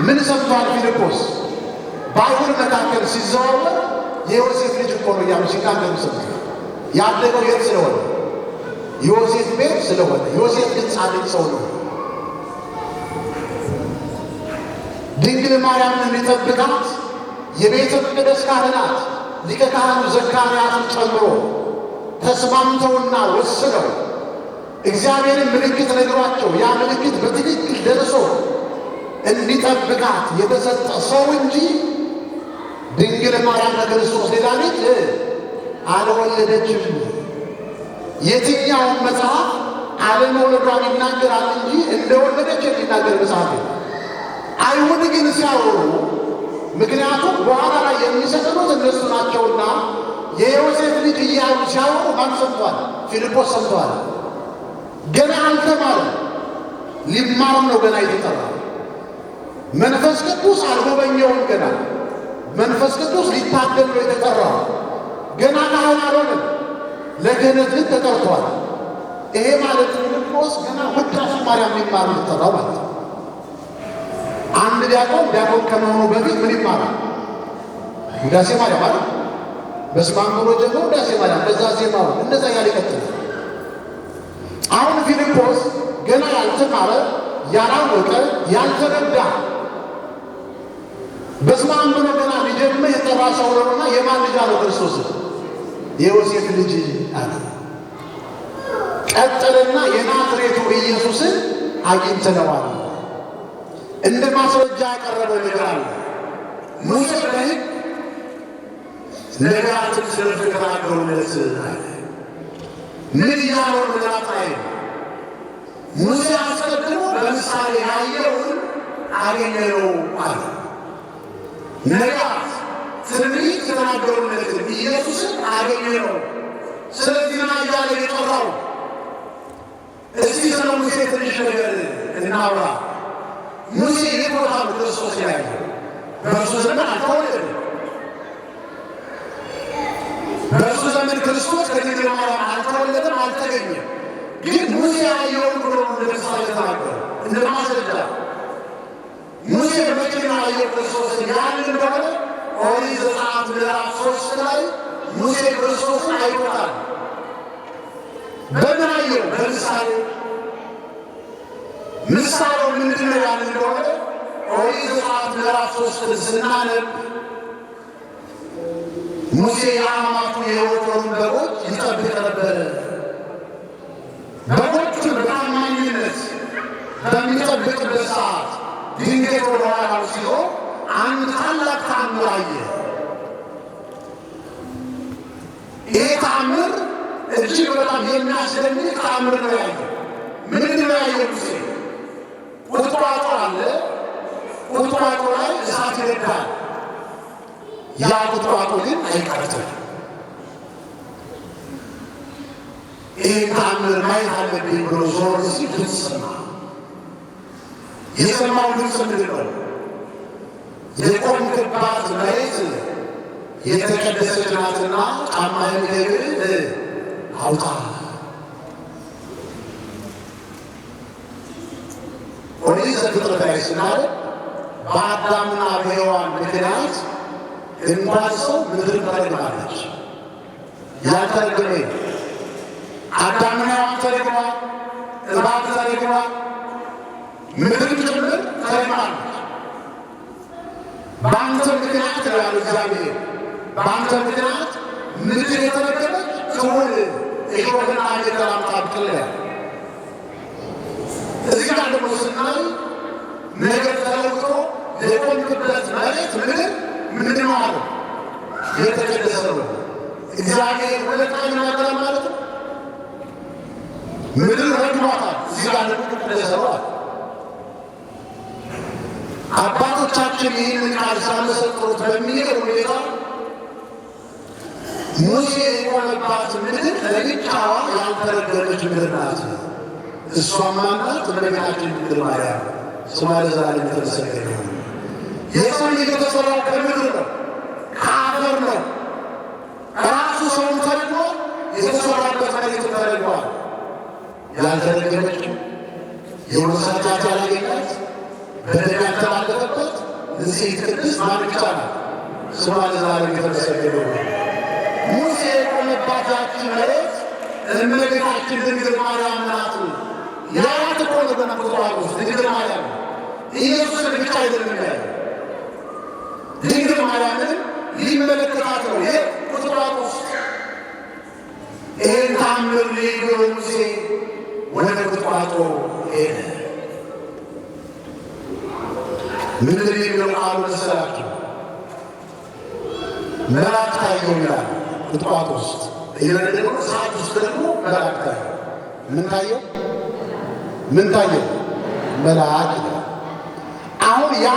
ምን ሰምቷል ፊልጶስ? በአይሁድ መካከል ሲዘዋወር የዮሴፍ ልጅ እኮ ነው እያሉ ሲናገሩ ሰምቷል። ያደገው የት ስለሆነ? ዮሴፍ ቤት ስለሆነ። ዮሴፍ ግን ጻድቅ ሰው ነው። ድንግል ማርያምን ሊጠብቃት የቤተ መቅደስ ካህናት ሊቀ ካህኑ ዘካርያስን ጨምሮ ተስማምተውና ወስነው እግዚአብሔርን ምልክት ነግሯቸው ያ ምልክት በትክክል ደርሶ እንዲጠብቃት የተሰጠ ሰው እንጂ ድንግል ማርያም ለክርስቶስ ሌላ ልጅ አልወለደችም። የትኛውን መጽሐፍ አለመውለዷን ይናገራል እንጂ እንደወለደች የሚናገር መጽሐፍ ነው። አይሁድ ግን ሲያወሩ፣ ምክንያቱም በኋላ ላይ የሚሰቅሉት እነሱ ናቸውና የዮሴፍ ልጅ እያሉ ሲያወሩ ማን ሰምቷል? ፊልጶስ ሰምቷል። ገና አልተማረም፣ ሊማርም ነው ገና የተጠራ። መንፈስ ቅዱስ አልጎበኘውም ገና። መንፈስ ቅዱስ ሊታደል ነው የተጠራው። ገና ካህን አልሆነም፣ ለክህነት ግን ተጠርቷል። ይሄ ማለት ፊልጶስ ገና ውዳሴ ማርያም ሊማር ተጠራው ማለት ነው። አንድ ዲያቆን ከመሆኑ በፊት ምን ይማራል? ውዳሴ ማርያም ማለት በስመ አብ ብሎ ጀምሮ ውዳሴ ማርያም፣ በዛ ዜማው እንደዛ ያለ ይቀጥላል። አሁን ፊልጶስ ገና ያልተማረ ያላወቀ ያልተረዳ በስመ አብ ብሎ ገና ሊጀምር የጠራ ሰው ነውና የማን ልጅ አለው? ክርስቶስ የዮሴፍ ልጅ አለ። ቀጠለና የናዝሬቱ ኢየሱስን አግኝተነዋል። እንደ ማስረጃ ያቀረበው ነገር አለ። ሙሴ በሕግ ነቢያትን ስለ እርሱ የተናገሩለት አለ። ምን እያለው ናትናኤል? ሙሴ አስቀድሞ በምሳሌ ያየውን አገኘነው አለ። ነቢያት ትንቢት የተናገሩለትን ኢየሱስን አገኘነው። ስለዚህ ና እያለ የጠራው። እስቲ ስለ ሙሴ ትንሽ ነገር እናውራ። ሙሴ የት ቦታ ነው ክርስቶስ ያየው? በእርሱ ዘመን አልተወለደም። በእርሱ ዘመን ክርስቶስ ከድንግል ማርያም አልተወለደም፣ አልተገኘም። ግን ሙሴ ያየውን ብሎ እንደ ምሳሌ ተናገረ፣ እንደ ማስረጃ። ሙሴ መቼ ነው ያየው ክርስቶስን? ያን እንደሆነ ኦሪት ዘጸአት ምዕራፍ 3 ላይ ሙሴ ክርስቶስን አይቶታል። በምን አየው? በምሳሌ። ምሳሌው ምንድን ነው ያለ እንደሆነ ኦሪት ዘጸአት ምዕራፍ 3 ስናነብ ሙሴ የአማቱን የወተሩን በጎች ይጠብቅ ነበረ። በጎቹን በታማኝነት በሚጠብቅበት ሰዓት ድንገት ወደ ኋላው ሲሆን አንድ ታላቅ ተአምር አየ። ይህ ተአምር እጅግ በጣም የሚያስደንቅ ተአምር ነው ያየ። ምንድን ነው ያየ ሙሴ? ቁጥቋጦ አለ። ቁጥቋጦ ላይ እሳት ይነዳል። ያ ቁጥቋጦ ግን አይቃጠልም። ይህ ተአምር ማየት አለብኝ ብሎ ዞር ሲል ድምፅ ሰማ። የሰማው ድምፅ ምንድን ነው? የቆምክባት መሬት የተቀደሰች ናትና ጫማህን ከእግርህ አውጣ። ኦሪት ዘፍጥረት ላይ ስናየው በአዳምና በሔዋን ምክንያት እንኳን ሰው ምድርን ተረግማለች። ያልተረገመ አዳምና ሔዋን ተረግመዋል፣ እባብ ተረግመዋል፣ ምድርም ጭምር ተረግማለች። በአንተ ምክንያት ነው ያለው እግዚአብሔር። በአንተ ምክንያት ምድር የተረገመች ትሁን እሾህና አሜከላ ምታብቅል ያለ። እዚህ ጋር ደግሞ ስናይ ነገር ተለውጦ የቆምክበት መሬት ምድር ምንድን ነው አለ? የተቀደሰ ነው። እግዚአብሔር ሁለት ቃል ይናገራል ማለት ነው። ምድር ረግሟታል፣ እዚህ ጋር ደግሞ የተቀደሰ ነው አለ። አባቶቻችን ይህንን ቃል ሳመሰክሩት በሚገርም ሁኔታ ሙሴ የቆመባት ምድር ለብቻዋ ያልተረገመች ምድር ናት። እሷም ናት እመቤታችን ድንግል ማርያም፣ ስሟ ለዘላለም የተመሰገነ ይሁን። የሰው ልጅ የተሰራው ከምድር ነው፣ ከአፈር ነው። ራሱ ሰውን ተረግሞ የተሰራበት መሬት ተረግሟል። ያልተረገመችው የመሳታት ያላገኛት በደም ያልተላለፈበት ንጽሕት ቅድስት ማን ብቻ ናት? ስሟ ለዘላለም የተመሰገነ ይሁን። ሙሴ የቆመባት ያቺ መሬት እመቤታችን ድንግል ማርያም ናት። ያያት እኮ ነው በመቁጠሪያው ድንግል ማርያም ኢየሱስን ብቻ አይደለም ያለው፣ ድንግል ማርያምን ሊመለከታት ነው። ይህ ቁጥቋጦ ውስጥ ይህን ታምር ሊጎ ሙሴ ወደ ቁጥቋጦ ሄደ። ምንድን የሚለው ቃሉ መሰላችሁ? መልአክ ታየው ይላል። ቁጥቋጦ ውስጥ ደግሞ እሳት ውስጥ ደግሞ መልአክ ታየው። ምን ታየው? ምን ታየው? መልአክ ይላል። አሁን ያ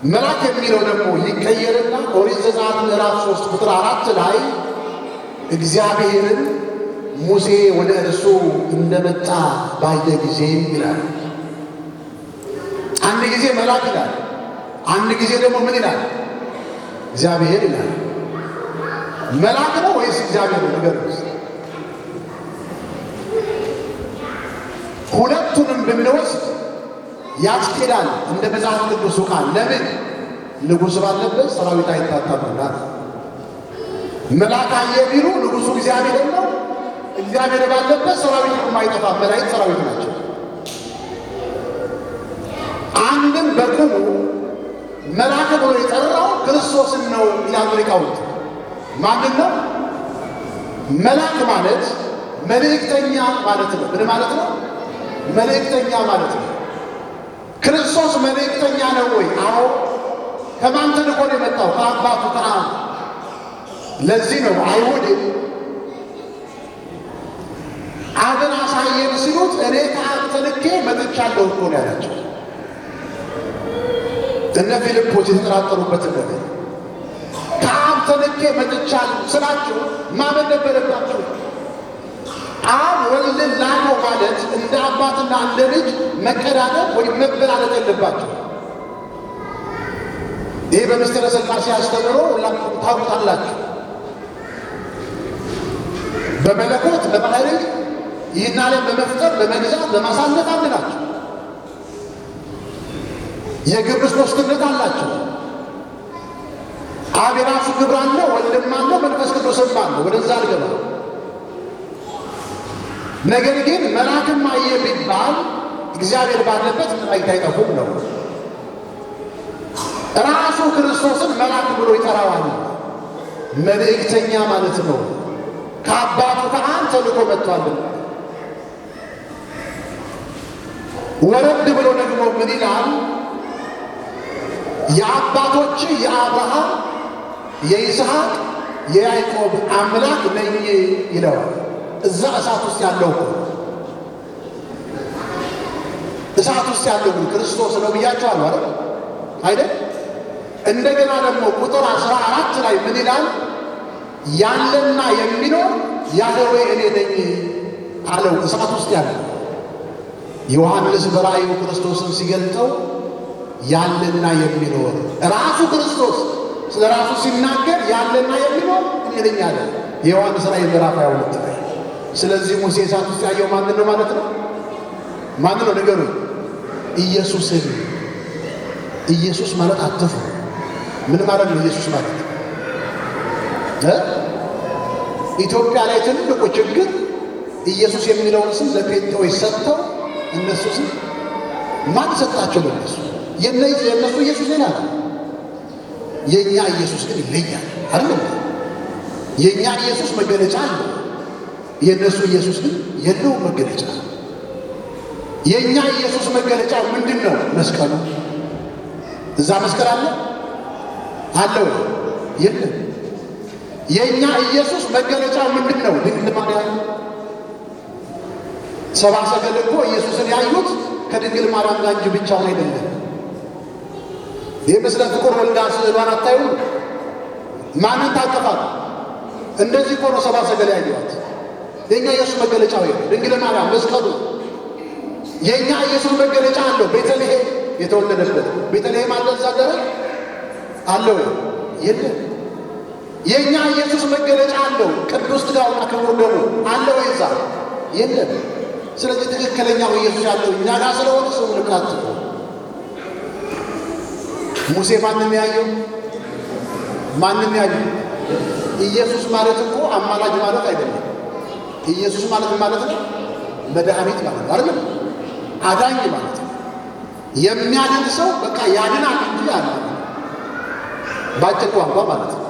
መልአክ የሚለው ደግሞ ይቀየርና ኦሪት ዘጸአት ምዕራፍ 3 ቁጥር 4 ላይ እግዚአብሔርን ሙሴ ወደ እርሱ እንደመጣ ባየ ጊዜ ይላል። አንድ ጊዜ መልአክ ይላል፣ አንድ ጊዜ ደግሞ ምን ይላል? እግዚአብሔር ይላል። መልአክ ነው ወይስ እግዚአብሔር ነው? ነገር ሁለቱንም ብንወስድ ያስኬዳል እንደ መጽሐፍ ቅዱሱ ቃል። ለምን? ንጉሥ ባለበት ሰራዊት አይታጣምና። መልአክ አየ ቢሉ ንጉሡ እግዚአብሔር ነው። እግዚአብሔር ባለበት ሰራዊት የማይጠፋ መላእክት ሰራዊት ናቸው። አንድም በቁሙ መልአክ ብሎ የጠራው ክርስቶስን ነው ይላሉ ሊቃውንት። ማንን ነው? መልአክ ማለት መልእክተኛ ማለት ነው። ምን ማለት ነው? መልእክተኛ ማለት ነው። ክርስቶስ መልእክተኛ ነው ወይ? አዎ። ከማን ተልኮ ነው የመጣው? ከአባቱ ከአብ። ለዚህ ነው አይሁድ አብን አሳየን ሲሉት እኔ ከአብ ተልኬ መጥቻለሁ እኮ ነው ያላቸው። እነ ፊልጶስ የተጠራጠሩበት ነገር ከአብ ተልኬ መጥቻለሁ ስላችሁ ማመን ነበረባችሁ። አብ ወልድን ላከው ማለት እንደ አባትና እንደ ልጅ መቀዳደም ወይም መበላለጥ የለባቸው። ይህ በምስጢረ ሥላሴ አስተምሮ ሁላችሁም ታውቁታላችሁ። በመለኮት በባሕርይ ይህን ዓለም በመፍጠር በመግዛት በማሳለፍ አንድ ናቸው። የግብር ሦስትነት አላቸው። አብ የራሱ ግብር አለው፣ ወልድም አለው፣ መንፈስ ቅዱስም አለው። ወደዛ አልገባም። ነገር ግን መልአክም አየ ቢባል እግዚአብሔር ባለበት መላእክት አይጠፉም ነው። ራሱ ክርስቶስን መልአክ ብሎ ይጠራዋል። መልእክተኛ ማለት ነው። ከአባቱ ከአብ ተልኮ መጥቷል። ወረድ ብሎ ደግሞ ምን ይላል? የአባቶች የአብርሃም የይስሐቅ የያዕቆብ አምላክ ነኝ ይለዋል። እዛ እሳት ውስጥ ያለው እሳት ውስጥ ያለው ክርስቶስ ነው ብያቸዋለሁ አይደል? አይደል? እንደገና ደግሞ ቁጥር 14 ላይ ምን ይላል? ያለና የሚኖር ያህዌ እኔ ነኝ አለው። እሳት ውስጥ ያለ ዮሐንስ በራእዩ ክርስቶስን ሲገልጠው ያለና የሚኖር ራሱ ክርስቶስ ስለ ራሱ ሲናገር ያለና የሚኖር እኔ ነኝ አለ የዮሐንስ ራእይ ምዕራፍ 22 ላይ። ስለዚህ ሙሴ እሳት ውስጥ ያየው ማንን ነው ማለት ነው? ማንን ነው ነገሩ? ኢየሱስን። ኢየሱስ ማለት አትፍሩ። ምን ማለት ነው ኢየሱስ ማለት? ኢትዮጵያ ላይ ትልቁ ችግር ኢየሱስ የሚለውን ስም ለጴንጤዎች ሰጥተው እነሱ ስም ማን ሰጣቸው? ለነሱ የነሱ ኢየሱስ ሌላ ነው። የኛ ኢየሱስ ግን ይለያል አይደል? የእኛ ኢየሱስ መገለጫ አለ፣ የእነሱ ኢየሱስ ግን የለውም መገለጫ። የእኛ ኢየሱስ መገለጫ ምንድን ነው? መስቀሉ። እዛ መስቀል አለ አለው የለም። የእኛ ኢየሱስ መገለጫ ምንድን ነው? ድንግል ማርያም። ሰብአ ሰገል እኮ ኢየሱስን ያዩት ከድንግል ማርያም ጋር እንጂ ብቻውን አይደለም። ይህ ምስለ ፍቁር ወልዳ ስዕሏን አታዩ? ማንን ታቀፋል? እንደዚህ እኮ ነው ሰብአ ሰገል ያዩዋት። የእኛ ኢየሱስ መገለጫ ወይ ድንግል ማርያም መስቀሉ። የእኛ ኢየሱስ መገለጫ አለው ቤተልሔም የተወለደበት ቤተልሔም አለ እዛ ጋር አለው የለም። የእኛ ኢየሱስ መገለጫ አለው ቅዱስ ሥጋውና ክቡር ደሙ አለው እዛ የለም። ስለዚህ ትክክለኛው ኢየሱስ ያለው እኛ ጋር ስለሆነ ስሙ ልካት። ሙሴ ማንን ያየው? ማንን ያየው? ኢየሱስ ማለት እኮ አማላጅ ማለት አይደለም። ኢየሱስ ማለት ማለት ነው መድኃኒት ማለት ነው አይደል? አዳኝ ማለት ነው። የሚያድን ሰው በቃ ያድናል እንጂ ያለ ባጭር ቋንቋ ማለት ነው።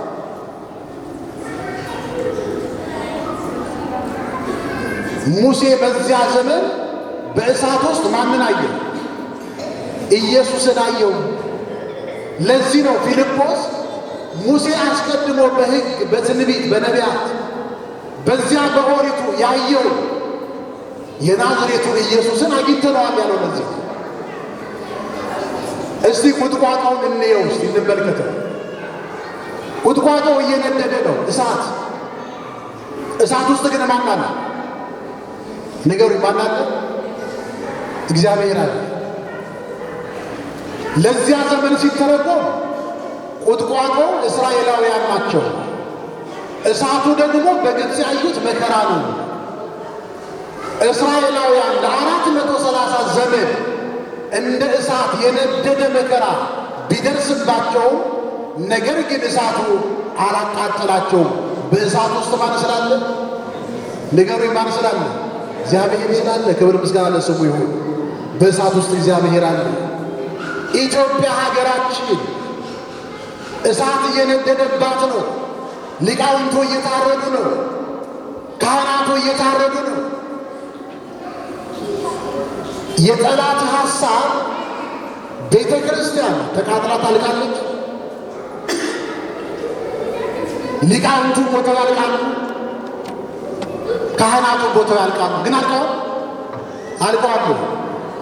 ሙሴ በዚያ ዘመን በእሳት ውስጥ ማንን አየው? ኢየሱስን አየው። ለዚህ ነው ፊልጶስ ሙሴ አስቀድሞ በሕግ በትንቢት በነቢያት በዚያ በኦሪቱ ያየው የናዝሬቱን ኢየሱስን አግኝተነዋል ያለው። ለዚህ እስቲ ቁጥቋጦውን እንየው፣ እስቲ እንመልከተው። ቁጥቋጦው እየነደደ ነው፣ እሳት ውስጥ ግን ማን አለ? ንገሩ፣ ማን አለ? እግዚአብሔር አለ። ለዚያ ዘመን ሲተረጎም ቁጥቋጦ እስራኤላውያን ናቸው፣ እሳቱ ደግሞ በግብፅ ያዩት መከራ ነው። እስራኤላውያን ለ430 ዘመን እንደ እሳት የነደደ መከራ ቢደርስባቸውም ነገር ግን እሳቱ አላቃጠላቸውም። በእሳት ውስጥ ማን ስላለ? ንገሩኝ፣ ማን ስላለ? እግዚአብሔር ስላለ። ክብር ምስጋና ለስሙ ይሁን። በእሳት ውስጥ እግዚአብሔር አለ። ኢትዮጵያ ሀገራችን እሳት እየነደደባት ነው። ሊቃውንቱ እየታረዱ ነው። ካህናቱ እየታረዱ ነው። የጠላት ሐሳብ ቤተ ክርስቲያን ተቃጥላ ታልቃለች። ሊቃውንቱ ሞተው ያልቃሉ። ካህናቱ ሞተው ያልቃሉ። ግን አልቀዋል።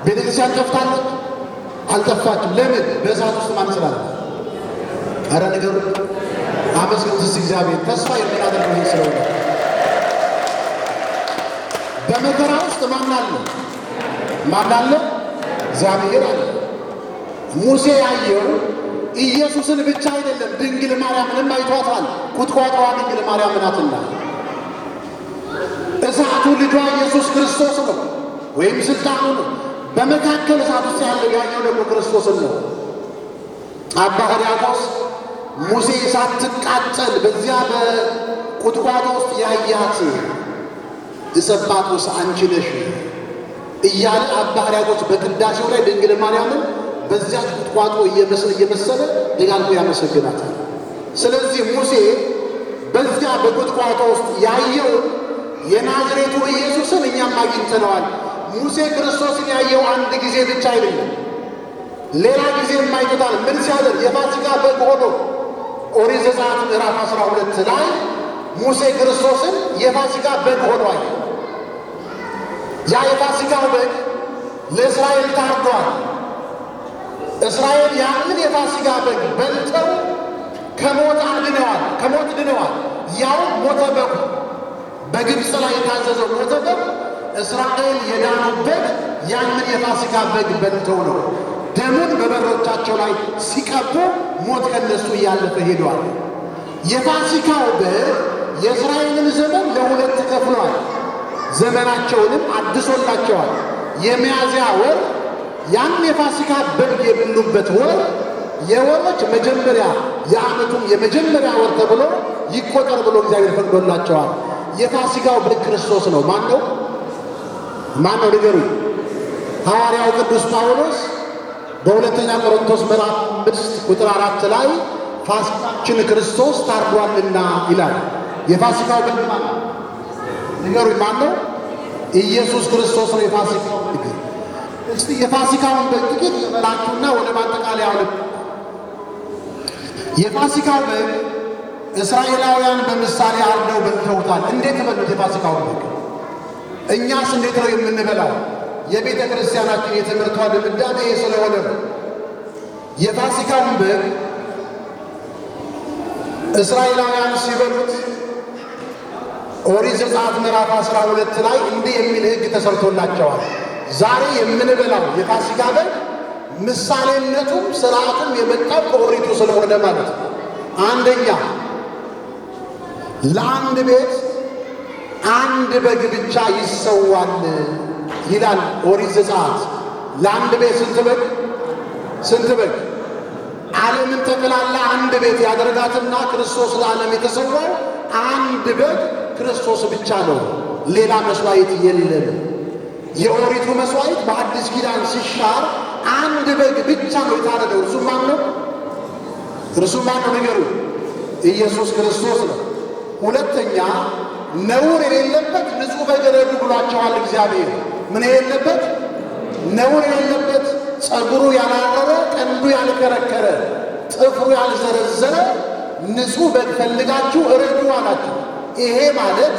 ቤተ ክርስቲያን ጠፍታለች? አልጠፋችም። ለምን? በእሳት ውስጥ ማን ስላለ? ኧረ ነገሩ አመስግኑት እስቲ እግዚአብሔር። ተስፋ የምናደርገው ይህ ስለሆነ በመከራ ውስጥ ማን አለ? ማን አለ? እግዚአብሔር አለ። ሙሴ ያየው ኢየሱስን ብቻ አይደለም፣ ድንግል ማርያምንም አይቷታል። ቁጥቋጦዋ ድንግል ማርያም ናትና እሳቱ ልጇ ኢየሱስ ክርስቶስ ነው ወይም ስልጣኑ ነው። በመካከል እሳት ውስጥ ያለው ያየው ደግሞ ክርስቶስን ነው። አባ ሕርያቆስ ሙሴ ሳትቃጠል በዚያ በቁጥቋጦ ውስጥ ያያት እጸባጦስ አንቺ ነሽ እያለ አባ ሕርያቆስ በቅዳሴው ላይ ድንግል ማርያምን በዚያች ቁጥቋጦ እየመሰለ ደጋግሞ ያመሰግናታል። ስለዚህ ሙሴ በዚያ በቁጥቋጦ ውስጥ ያየው የናዝሬቱ ኢየሱስን እኛም አግኝተነዋል። ሙሴ ክርስቶስን ያየው አንድ ጊዜ ብቻ አይደለም፣ ሌላ ጊዜ የማይቶታል። ምን ሲያደርግ? የፋሲካ በግ ሆኖ ኦሪት ዘጸአት ምዕራፍ 12 ላይ ሙሴ ክርስቶስን የፋሲካ በግ ሆኖ አየ። ያ የፋሲካው በግ ለእስራኤል ታርዷል። እስራኤል ያንን የፋሲካ በግ በልተው ከሞት ድነዋል። ያው ሞተ በጉ በግብፅ ላይ የታዘዘው ሞተ በግ እስራኤል የዳኑበት ያንን የፋሲካ በግ በልተው ነው። ደሙን በበሮቻቸው ላይ ሲቀቡ ሞት ከነሱ እያለፈ ሄዷል። የፋሲካው በግ የእስራኤልን ዘመን ለሁለት ከፍሏል። ዘመናቸውንም አድሶላቸዋል። የሚያዝያ ወር ያን የፋሲካ በግ የበሉበት ወር የወሮች መጀመሪያ የዓመቱም የመጀመሪያ ወር ተብሎ ይቆጠር ብሎ እግዚአብሔር ፈቅዶላቸዋል። የፋሲካው በግ ክርስቶስ ነው። ማን ነው? ንገሩኝ። ሐዋርያው ቅዱስ ጳውሎስ በሁለተኛ ቆሮንቶስ ምዕራፍ 5 ቁጥር 4 ላይ ፋሲካችን ክርስቶስ ታርዷልና ይላል። የፋሲካው በግ ማን ነው? ንገሩኝ፣ ማን ነው? ኢየሱስ ክርስቶስ ነው የፋሲካው በግ። እስቲ የፋሲካውን በግ ጥቂት ልበላችሁና ወደ ማጠቃለያው ልብ። የፋሲካው በግ እስራኤላውያን በምሳሌ አርደው በልተውታል። እንዴት በሉት የፋሲካውን በግ? እኛስ እንዴት ነው የምንበላው? የቤተ ክርስቲያናችን የትምህርቷ ድምዳሜ ስለሆነ ነው። የፋሲካውን በግ እስራኤላውያን ሲበሉት ኦሪት ዘጸአት ምዕራፍ 12 ላይ እንዲህ የሚል ሕግ ተሰርቶላቸዋል። ዛሬ የምንበላው የፋሲካ በግ ምሳሌነቱም ስርዓቱም የመጣው ከኦሪቱ ስለሆነ ማለት ነው። አንደኛ ለአንድ ቤት አንድ በግ ብቻ ይሰዋል ይላል ኦሪት ዘጸአት። ለአንድ ቤት ስንት በግ? ስንት በግ? ዓለምን ጠቅላላ አንድ ቤት ያደረጋትና ክርስቶስ ለዓለም የተሰዋው አንድ በግ ክርስቶስ ብቻ ነው። ሌላ መስዋዕት የለም። የኦሪቱ መስዋዕት በአዲስ ኪዳን ሲሻር አንድ በግ ብቻ ነው የታረደው። እርሱም ማን ነው? እርሱም ማን ነው? ንገሩ። ኢየሱስ ክርስቶስ ነው። ሁለተኛ ነውር የሌለበት ንጹሕ በግ እረዱ ብሏቸዋል እግዚአብሔር። ምን የሌለበት? ነውር የሌለበት፣ ጸጉሩ ያላረረ፣ ቀንዱ ያልከረከረ፣ ጥፍሩ ያልዘረዘረ ንጹሕ በግ ፈልጋችሁ እረዱ አላቸው። ይሄ ማለት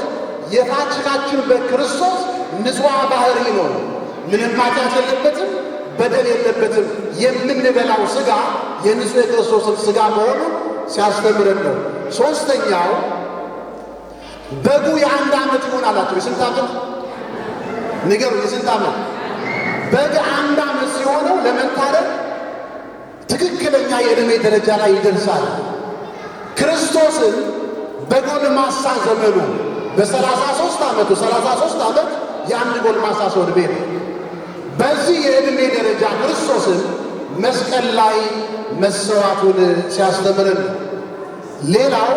የፋሲካችን በግ ክርስቶስ ንጹሕ ባህሪ ነው። ምንም ኃጢአት የለበትም፣ በደል የለበትም። የምንበላው ሥጋ የንጹሕ የክርስቶስን ሥጋ መሆኑን ሲያስተምረን ነው። ሦስተኛው በጉ የ1 ዓመት ይሆን አላቸው። የስንት ዓመት ንገሩ? የስንት ዓመት? በግ 1 ዓመት ሲሆነው ለመታረድ ትክክለኛ የዕድሜ ደረጃ ላይ ይደርሳል። ክርስቶስን በጎልማሳ ዘመኑ በ33 ዓመቱ 33 ዓመት የአንድ ጎልማሳ ሰው ዕድሜ ነው። በዚህ የዕድሜ ደረጃ ክርስቶስን መስቀል ላይ መሰዋቱን ሲያስተምርን ነው። ሌላው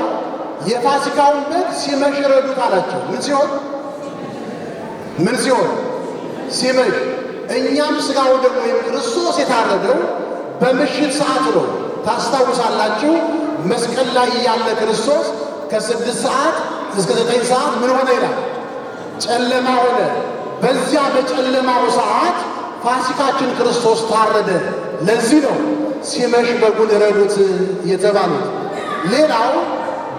የፋሲካውን በግ ሲመሽ ረዱት አላቸው። ምን ሲሆን? ምን ሲሆን? ሲመሽ። እኛም ሥጋው ደግሞ ክርስቶስ የታረደው በምሽት ሰዓት ነው። ታስታውሳላችሁ፣ መስቀል ላይ ያለ ክርስቶስ ከ6 ሰዓት እስከ 9 ሰዓት ምን ሆነ ይላል? ጨለማ ሆነ። በዚያ በጨለማው ሰዓት ፋሲካችን ክርስቶስ ታረደ። ለዚህ ነው ሲመሽ በጉን ረዱት የተባሉት። ሌላው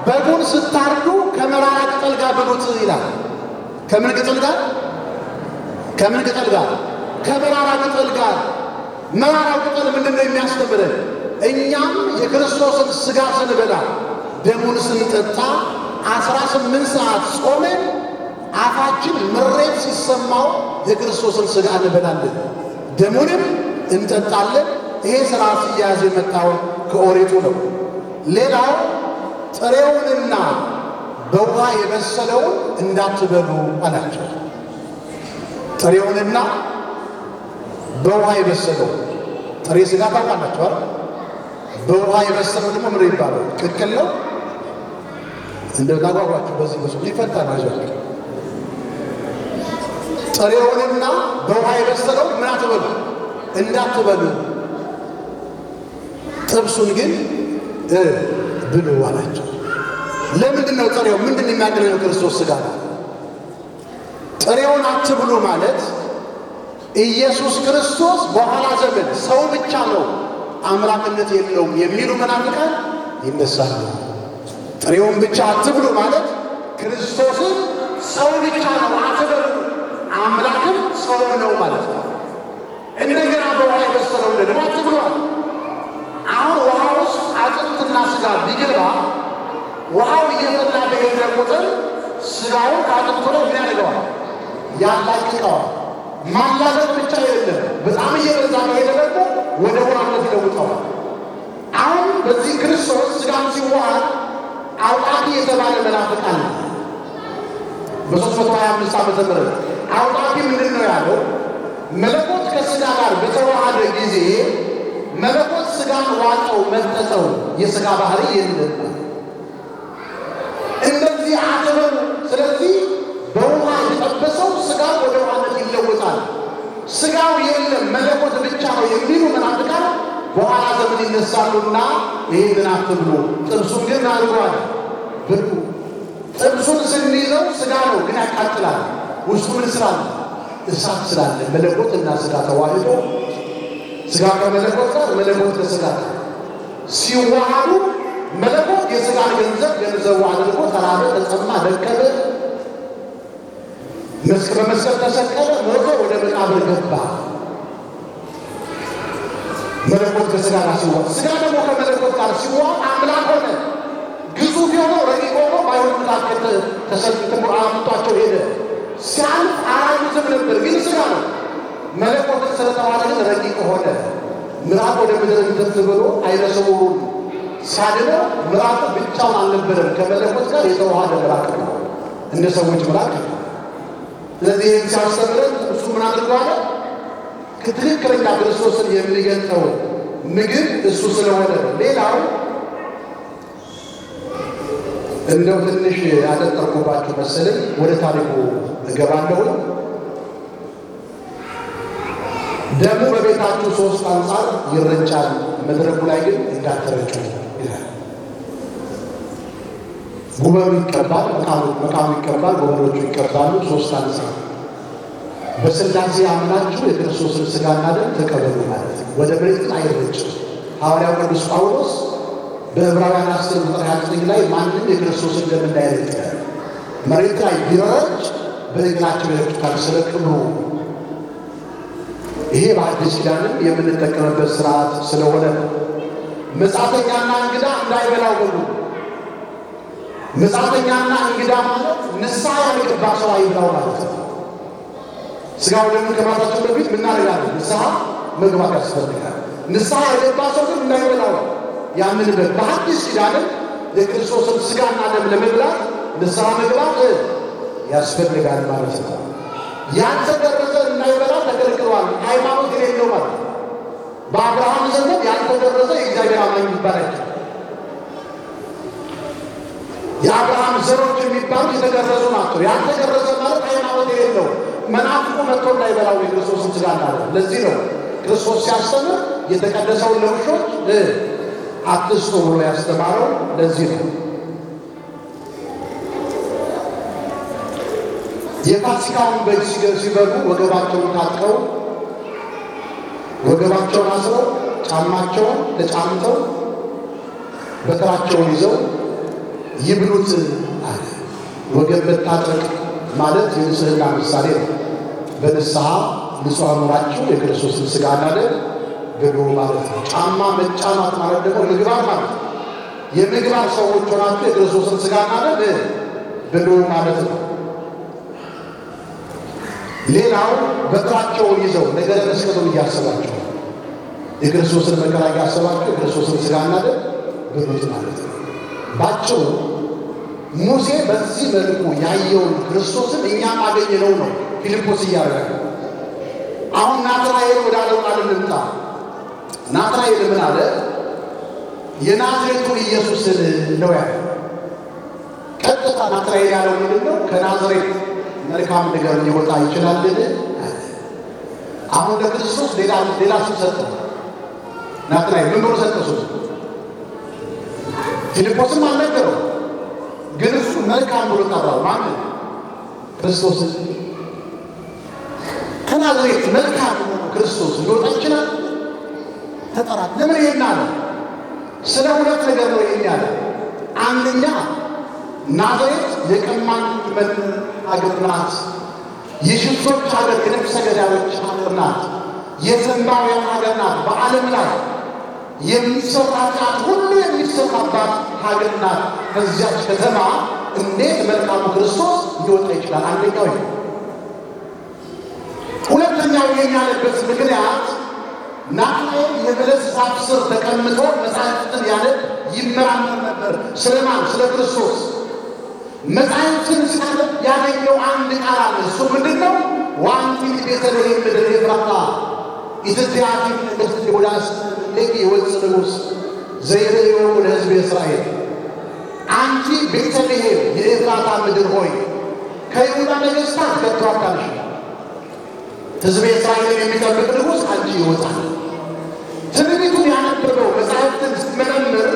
በጉን ስታርዱ ከመራራ ቅጠል ጋር ብሉት ይላል። ከምን ቅጠል ጋር? ከምን ቅጠል ጋር? ከመራራ ቅጠል ጋር። መራራው ቅጠል ምንድን ነው የሚያስተምረን? እኛም የክርስቶስን ሥጋ ስንበላ ደሙን ስንጠጣ 18 ሰዓት ጾመን አፋችን ምሬት ሲሰማው የክርስቶስን ሥጋ እንበላለን፣ ደሙንም እንጠጣለን። ይሄ ሥራ ሲያያዝ የመጣው ከኦሪቱ ነው። ሌላው ጥሬውንና በውሃ የበሰለውን እንዳትበሉ አላቸው። ጥሬውንና በውሃ የበሰለው ጥሬ ሥጋ ታውቃላችሁ አይደል? በውሃ የበሰለው ደግሞ ምን ይባላል? ቅቅል ነው። እንደው ታጓጓችሁ በዚህ ብዙ ይፈታል። አይዟችሁ። ጥሬውንና በውሃ የበሰለው ምን አትበሉ? እንዳትበሉ፣ ጥብሱን ግን ብሉ አላቸው። ለምንድን ነው ጥሬው? ምንድን ነው የሚያገናኘው? ክርስቶስ ሥጋ ነው። ጥሬውን አትብሉ ማለት ኢየሱስ ክርስቶስ በኋላ ዘመን ሰው ብቻ ነው አምላክነት የለውም የሚሉ መናፍቃን ይነሳሉ። ጥሬውን ብቻ አትብሉ ማለት ክርስቶስን ሰው ብቻ ነው አትበሉ፣ አምላክም ሰው ነው ማለት ነው። እንደገና በውሃ የበሰለውን ደግሞ አትብሏል። አሁን ውሃ ውስጥ አጥንትና ሥጋ ቢገባ ውሃው እየፈላ በሄደ ቁጥር ሥጋውን ከአጥንቱ ላይ ምን ያደርገዋል? ያላቅቀዋል። ማላቀቅ ብቻ የለም፣ በጣም እየበዛ ሄደ ደግሞ ወደ ውሃነት ይለውጠዋል። አሁን በዚህ ክርስቶስ ሥጋን ሲዋሃድ አውጣቂ የተባለ መናፍቅ አለ። በ325 ዓመተ ምህረት አውጣቂ ምንድን ነው ያለው? መለኮት ከሥጋ ጋር በተዋሃደ ጊዜ መለኮት ሥጋን ዋጠው መጠጠው፣ የሥጋ ባህሪ የለም። እንደዚህ አትበሉ። ስለዚህ በውሃ የጠበሰው ሥጋ ወደ ውሃነት ይለወጣል። ሥጋው የለም መለኮት ብቻ ነው የሚሉ መናፍቃን በኋላ ዘመን ይነሳሉና ይህንን አትብሉ፣ ጥብሱን ግን አድርጓል ብሉ፣ ጥብሱን ስንይዘው ስጋ ነው ግን ያቃጥላል። ውስጡ ምን ስላለ? እሳት ስላለ። መለኮትና ስጋ ተዋህዶ ስጋ ከመለኮት ጋር፣ መለኮት ከስጋ ጋር ሲዋሃዱ መለኮት የስጋን ገንዘቡ አድርጎ ተራበ፣ ተጠማ፣ ደከመ፣ በመስቀል ተሰቀለ፣ ሞተ፣ ወደ መቃብር ገባ። መለኮት ከስጋ ጋር ሲዋሃድ፣ ስጋ ደግሞ ከመለኮት ጋር ሲዋሃድ አምላክ ሆነ። ግዙፍ የሆነው ረቂቅ ሆኖ ባይሆን መካከል ተሰልጥሞ አምጧቸው ሄደ። ሲያልፍ አያዩትም ነበር፣ ግን ስጋ ነው። መለኮትን ስለተዋሃደ ግን ረቂቅ ሆነ። ምራቅ ወደ ምድር እንተት ብሎ አይነ ስውሩን ሲያድነው ምራቅ ብቻውን አልነበረም፣ ከመለኮት ጋር የተዋሃደ ምራቅ ነው፣ እንደ ሰዎች ምራቅ ነው። ስለዚህ ይህን ሲያስተምረን እሱ ምን አድርጓል? ትክክለኛ ክርስቶስን የሚገልጠው ምግብ እሱ ስለሆነ። ሌላው እንደው ትንሽ ያጠጠርኩባችሁ መሰለኝ፣ ወደ ታሪኩ እገባለሁ። ደሙ በቤታችሁ 3 አንጻር ይረጫል፣ መድረኩ ላይ ግን እንዳትረጩ ይላል። ጉበኑ ይቀባል፣ መቃኑ ይቀባል፣ ጉበኖቹ ይቀባሉ። 3 አንጻር በሥላሴ አምናችሁ የክርስቶስን ሥጋና ደም ተቀበሉ ማለት ነው። ወደ መሬት አይረጭም። ሐዋርያው ቅዱስ ጳውሎስ በዕብራውያን 10:29 ላይ ማንም የክርስቶስን ደም እንዳይረጭ መሬት ላይ ቢረጭ በእግራቸው ይረጩታል ስለ ክብሩ። ይሄ በአዲስ ኪዳንም የምንጠቀምበት ስርዓት ስለሆነ መጻተኛና እንግዳ እንዳይበላው በሉ። መጻተኛና እንግዳ ማለት ንስሐ ያልገባ ሰው አይብላው ማለት ነው። ሥጋው ደግሞ ከማታቸው በፊት ምናደርጋለን? ንስሐ መግባት ያስፈልጋል። ንስሐ ያልገባ ሰው ግን እንዳይበላው ያምንበት። በአዲስ ኪዳንም የክርስቶስን ሥጋና ደም ለመብላት ንስሐ መግባት ያስፈልጋል ማለት ነው። ያልተገረዘ እንዳይበላ ተከልክሏል። ሃይማኖት የሌለው ማለት ነው። በአብርሃም ዘመን ያልተገረዘ የእግዚአብሔር አማኝ ይባላል። የአብርሃም ዘሮች የሚባሉት የተገረዙ ናቸው። ያልተገረዘ ማለት ሃይማኖት የሌለው መናፍቁ መጥቶ እንዳይበላው የክርስቶስን ሥጋና ደም። ለዚህ ነው ክርስቶስ ሲያስተምር የተቀደሰውን ለውሾች አትስጡ ብሎ ያስተማረው። ለዚህ ነው የፋሲካውን በግ ሲበሉ ወገባቸውን ታጥቀው ወገባቸውን አስረው ጫማቸውን ተጫምተው በትራቸውን ይዘው ይብሉት አለ። ወገብ መታጠቅ ማለት የንጽሕና ምሳሌ ነው። በንስሐ ንጹሐን ሆናችሁ የክርስቶስን ሥጋና ደም ብሉ ማለት ነው። ጫማ መጫማት ማለት ደግሞ ምግባር ማለት ነው። የምግባር ሰዎች ሆናችሁ የክርስቶስን ሥጋና ደም ብሉ ማለት ነው። ሌላው በትራቸውን ይዘው ነገረ መስቀሉን እያሰባቸው የክርስቶስን መከራ እያሰባቸው የክርስቶስን ሥጋና ደም ብሉት ማለት ነው። ባጭሩ ሙሴ በዚህ መልኩ ያየውን ክርስቶስን እኛም አገኘነው ነው ፊልጶስ እያደረገ። አሁን ናትናኤል ወዳለው ቃል እንምጣ። ናትናኤል ምን አለ? የናዝሬቱን ኢየሱስን ነው ያለ። ቀጥታ ናትናኤል ያለው ምንድን ነው? ከናዝሬት መልካም ነገር ሊወጣ ይችላልን? አሁን ለክርስቶስ ሌላ ስም ሰጠ። ናትናኤል ምን ብሎ ሰጠ? ፊልጶስም አልነገረው፣ ግን እሱ መልካም ብሎ ጠራው። ማንን? ክርስቶስን። ከናዝሬት መልካም ክርስቶስ ሊወጣ ይችላል? ተጠራት። ለምን ይሄን አለ? ስለ 2 ነገር ነው ይሄን ያለ። አንደኛ ናዝሬት የቀማኝ አገር ናት። የሽፍቶች ሀገር፣ የነፍሰ ገዳዮች ሀገር ናት። የዘማውያን ሀገር ናት። በዓለም ላይ የሚሰራ ኃጢአት ሁሉ የሚሰራባት ሀገር ናት። ከዚያች ከተማ እንዴት መልካሙ ክርስቶስ ሊወጣ ይችላል? አንደኛው ይሄ። ሁለተኛው የሚያለበት ምክንያት ናትናኤል የበለስ ዛፍ ስር ተቀምጦ መጻሕፍትን ያነብ ይመራመር ነበር። ስለማን? ስለ ክርስቶስ። መጻሕፍትን ሲያነብ ያገኘው አንድ ቃል አለ። እሱ ምንድን ነው? ዋንቲት ቤተልሔም ምድር ኤፍራታ ኢትትያቲ ንግሥት ይሁዳስ እምኔኪ ይወፅእ ንጉሥ ዘይርእዮ ለሕዝበ እስራኤል። አንቺ ቤተልሔም የኤፍራታ ምድር ሆይ ከይሁዳ ነገሥታት ከቶ አታንሺ፣ ሕዝበ እስራኤልን የሚጠብቅ ንጉሥ አንቺ ይወጣል። ትንቢቱን ያነበበው መጻሕፍትን ስትመረምር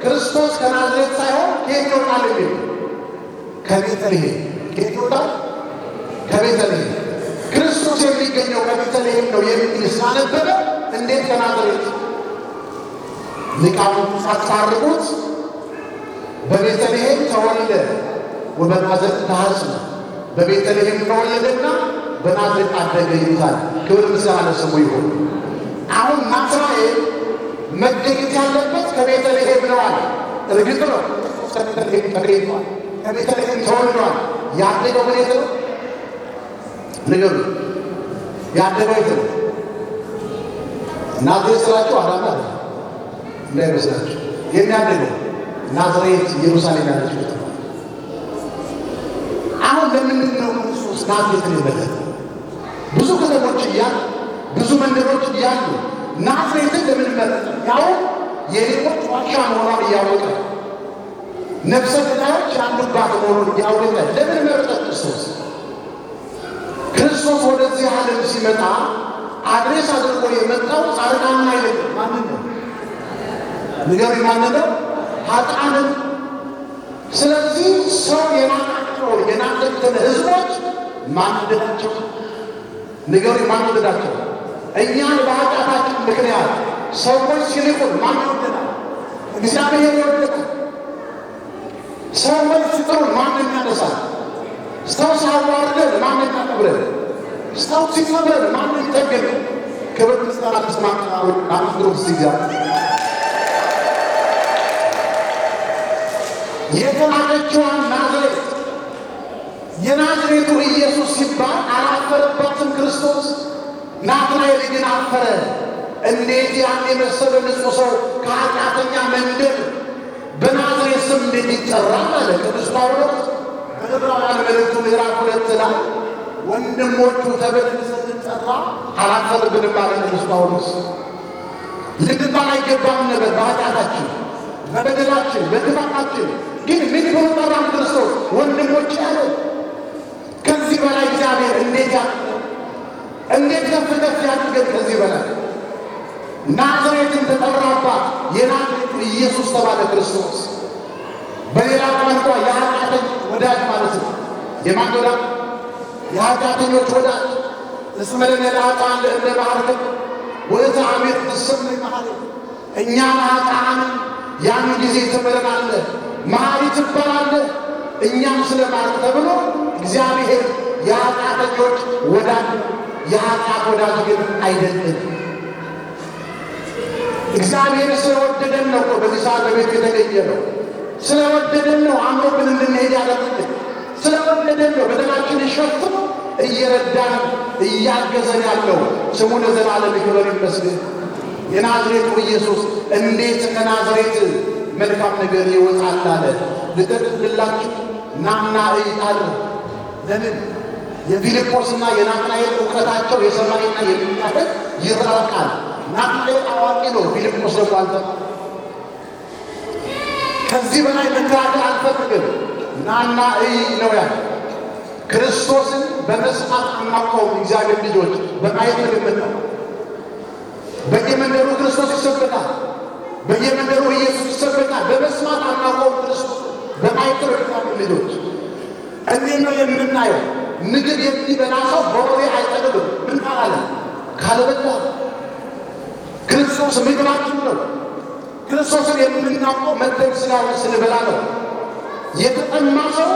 ክርስቶስ ከናዝሬት ሳይሆን ከየት ይወጣል የሚል ከቤተልሔም ከየት ይወጣል? ከቤተልሔም። ክርስቶስ የሚገኘው ከቤተልሔም ነው የሚል ስላነበበ እንዴት ከናዝሬት? ሊቃውንቱ ሳታርቁት በቤተልሔም ተወለደ ወበናዝሬት ተሐጽነ፣ በቤተልሔም ተወለደና በናዝሬት አደገ ይሉታል። ክብር ምስጋና ለስሙ ይሁን። አሁን ናዝራኤል መገኘት ያለበት ከቤተልሔም ነው አለ። እርግጥ ነው ከቤተልሔም ተገኝቷል፣ ከቤተልሔም ተወልዷል። ያደገው በቤት ነው። ንገሩ፣ ያደገው የት ነው? ናዝሬት ስላችሁ አዳማ እንዳይመስላችሁ። የሚያደገው ናዝሬት ኢየሩሳሌም ያለች ከተማ። አሁን ለምንድን ነው ክርስቶስ ናዝሬትን የመረጠው? ብዙ ከተሞች እያሉ ብዙ መንደሮች እያሉ ናዝሬትን ለምን መረጠ? ያው የሌቦች ዋሻ መሆኗን እያወቀ ነፍሰ ገዳዮች ያሉባት መሆኑን እያወቀ ለምን መረጠ ክርስቶስ? ክርስቶስ ወደዚህ ዓለም ሲመጣ አድሬስ አድርጎ የመጣው ጻድቃንን አይደለም። ማንን ነው? ንገሩኝ፣ ማንን ነው? ኃጥአንን። ስለዚህ ሰው የናቀቸውን ሕዝቦች ማንደዳቸው። ንገሩኝ፣ ማንደዳቸው? እኛን በኃጢአታችን ምክንያት ሰዎች ሲልቁን ማን ይወደናል? እግዚአብሔር ይወደናል። ሰዎች ሲጥሩን ማን ያነሳል? ሰው ሲያዋርደን ማን ያከብረን? ሰው ሲከብረን ማን ይጠገን? ክብር ምስጋና ተስማምተናል። አመስግኑ እግዚአብሔር። የተናቀችዋን ናዝሬት የናዝሬቱ ኢየሱስ ሲባል አላፈረባትም ክርስቶስ። ናትናኤል ግን አፈረ። እንዴት ያን የመሰለ ንጹሕ ሰው ከኃጢአተኛ መንደር በናዝሬት ስም እንዴት ይጠራል አለ ቅዱስ ጳውሎስ በዕብራውያን መልእክቱ ምዕራፍ 2 ላይ ወንድሞቹ ተብለን ስንጠራ አላፈርብንም አለ ቅዱስ ጳውሎስ። ልንባል አይገባም ነበር በኃጢአታችን፣ በበደላችን፣ በክፋታችን። ግን ምን ብሎ ጠራን ክርስቶስ? ወንድሞች ያለ። ከዚህ በላይ እግዚአብሔር እንዴት ከፍ ከፍ ያድርገን? ከዚህ በላይ ናዝሬትን ተጠራባት። የናዝሬቱ ኢየሱስ ተባለ ክርስቶስ። በሌላ ቋንቋ የኃጢአተኞች ወዳጅ ማለት ነው። የማን ወዳጅ? የኃጢአተኞች ወዳጅ። እስመ ለነ ለኃጥአን ለእለ ባሕርከ ወለተዓምር ትሰመይ መሐሪ። እኛ ኃጥአን ያን ጊዜ ትምረናለህ፣ መሐሪ ትባላለህ። እኛም ስለ ማርክ ተብሎ እግዚአብሔር የኃጢአተኞች ወዳጅ፣ የኃጢአት ወዳጅ ግን አይደለም። እግዚአብሔር ስለወደደን ነው በዚህ ሰዓት በቤት የተገኘ ነው። ስለወደደን ነው አምሮብን እንድንሄድ ያደረገን። ስለወደደን ነው በደላችንን ሸፍኖ እየረዳን እያገዘን ያለው። ስሙ ለዘላለም ይክበር ይመስገን። የናዝሬቱ ኢየሱስ እንዴት ከናዝሬት መልካም ነገር ይወጣል አለ። ልጠቅልላችሁ ናና እይ አለ። ለምን? የፊልጶስና የናትናኤል እውቀታቸው የሰማይና የሚያደግ ይራቃል። ናትናኤል አዋቂ ነው፣ ፊልጶስ ደግሞ አልተማረም። ከዚህ በላይ መከራከር አልፈልግም። ናና እይ ነው ያለ። ክርስቶስን በመስማት አናውቀውም። እግዚአብሔር ልጆች በማየት ነው የምናውቀው። በየመንደሩ ክርስቶስ ይሰበካል። በየመንደሩ ኢየሱስ ይሰበካል። በመስማት አናውቀውም። ክርስቶስ በማየት ነው እግዚአብሔር ልጆች። እንዴት ነው የምናየው? ምግብ የሚበላ ሰው በወሬ አይጠግብም። ምን ካላለ ካልበላ። ክርስቶስ ምግባችን ነው። ክርስቶስን የምናውቀው መጥተን ሥጋውን ስንበላ ነው። የተጠማ ሰው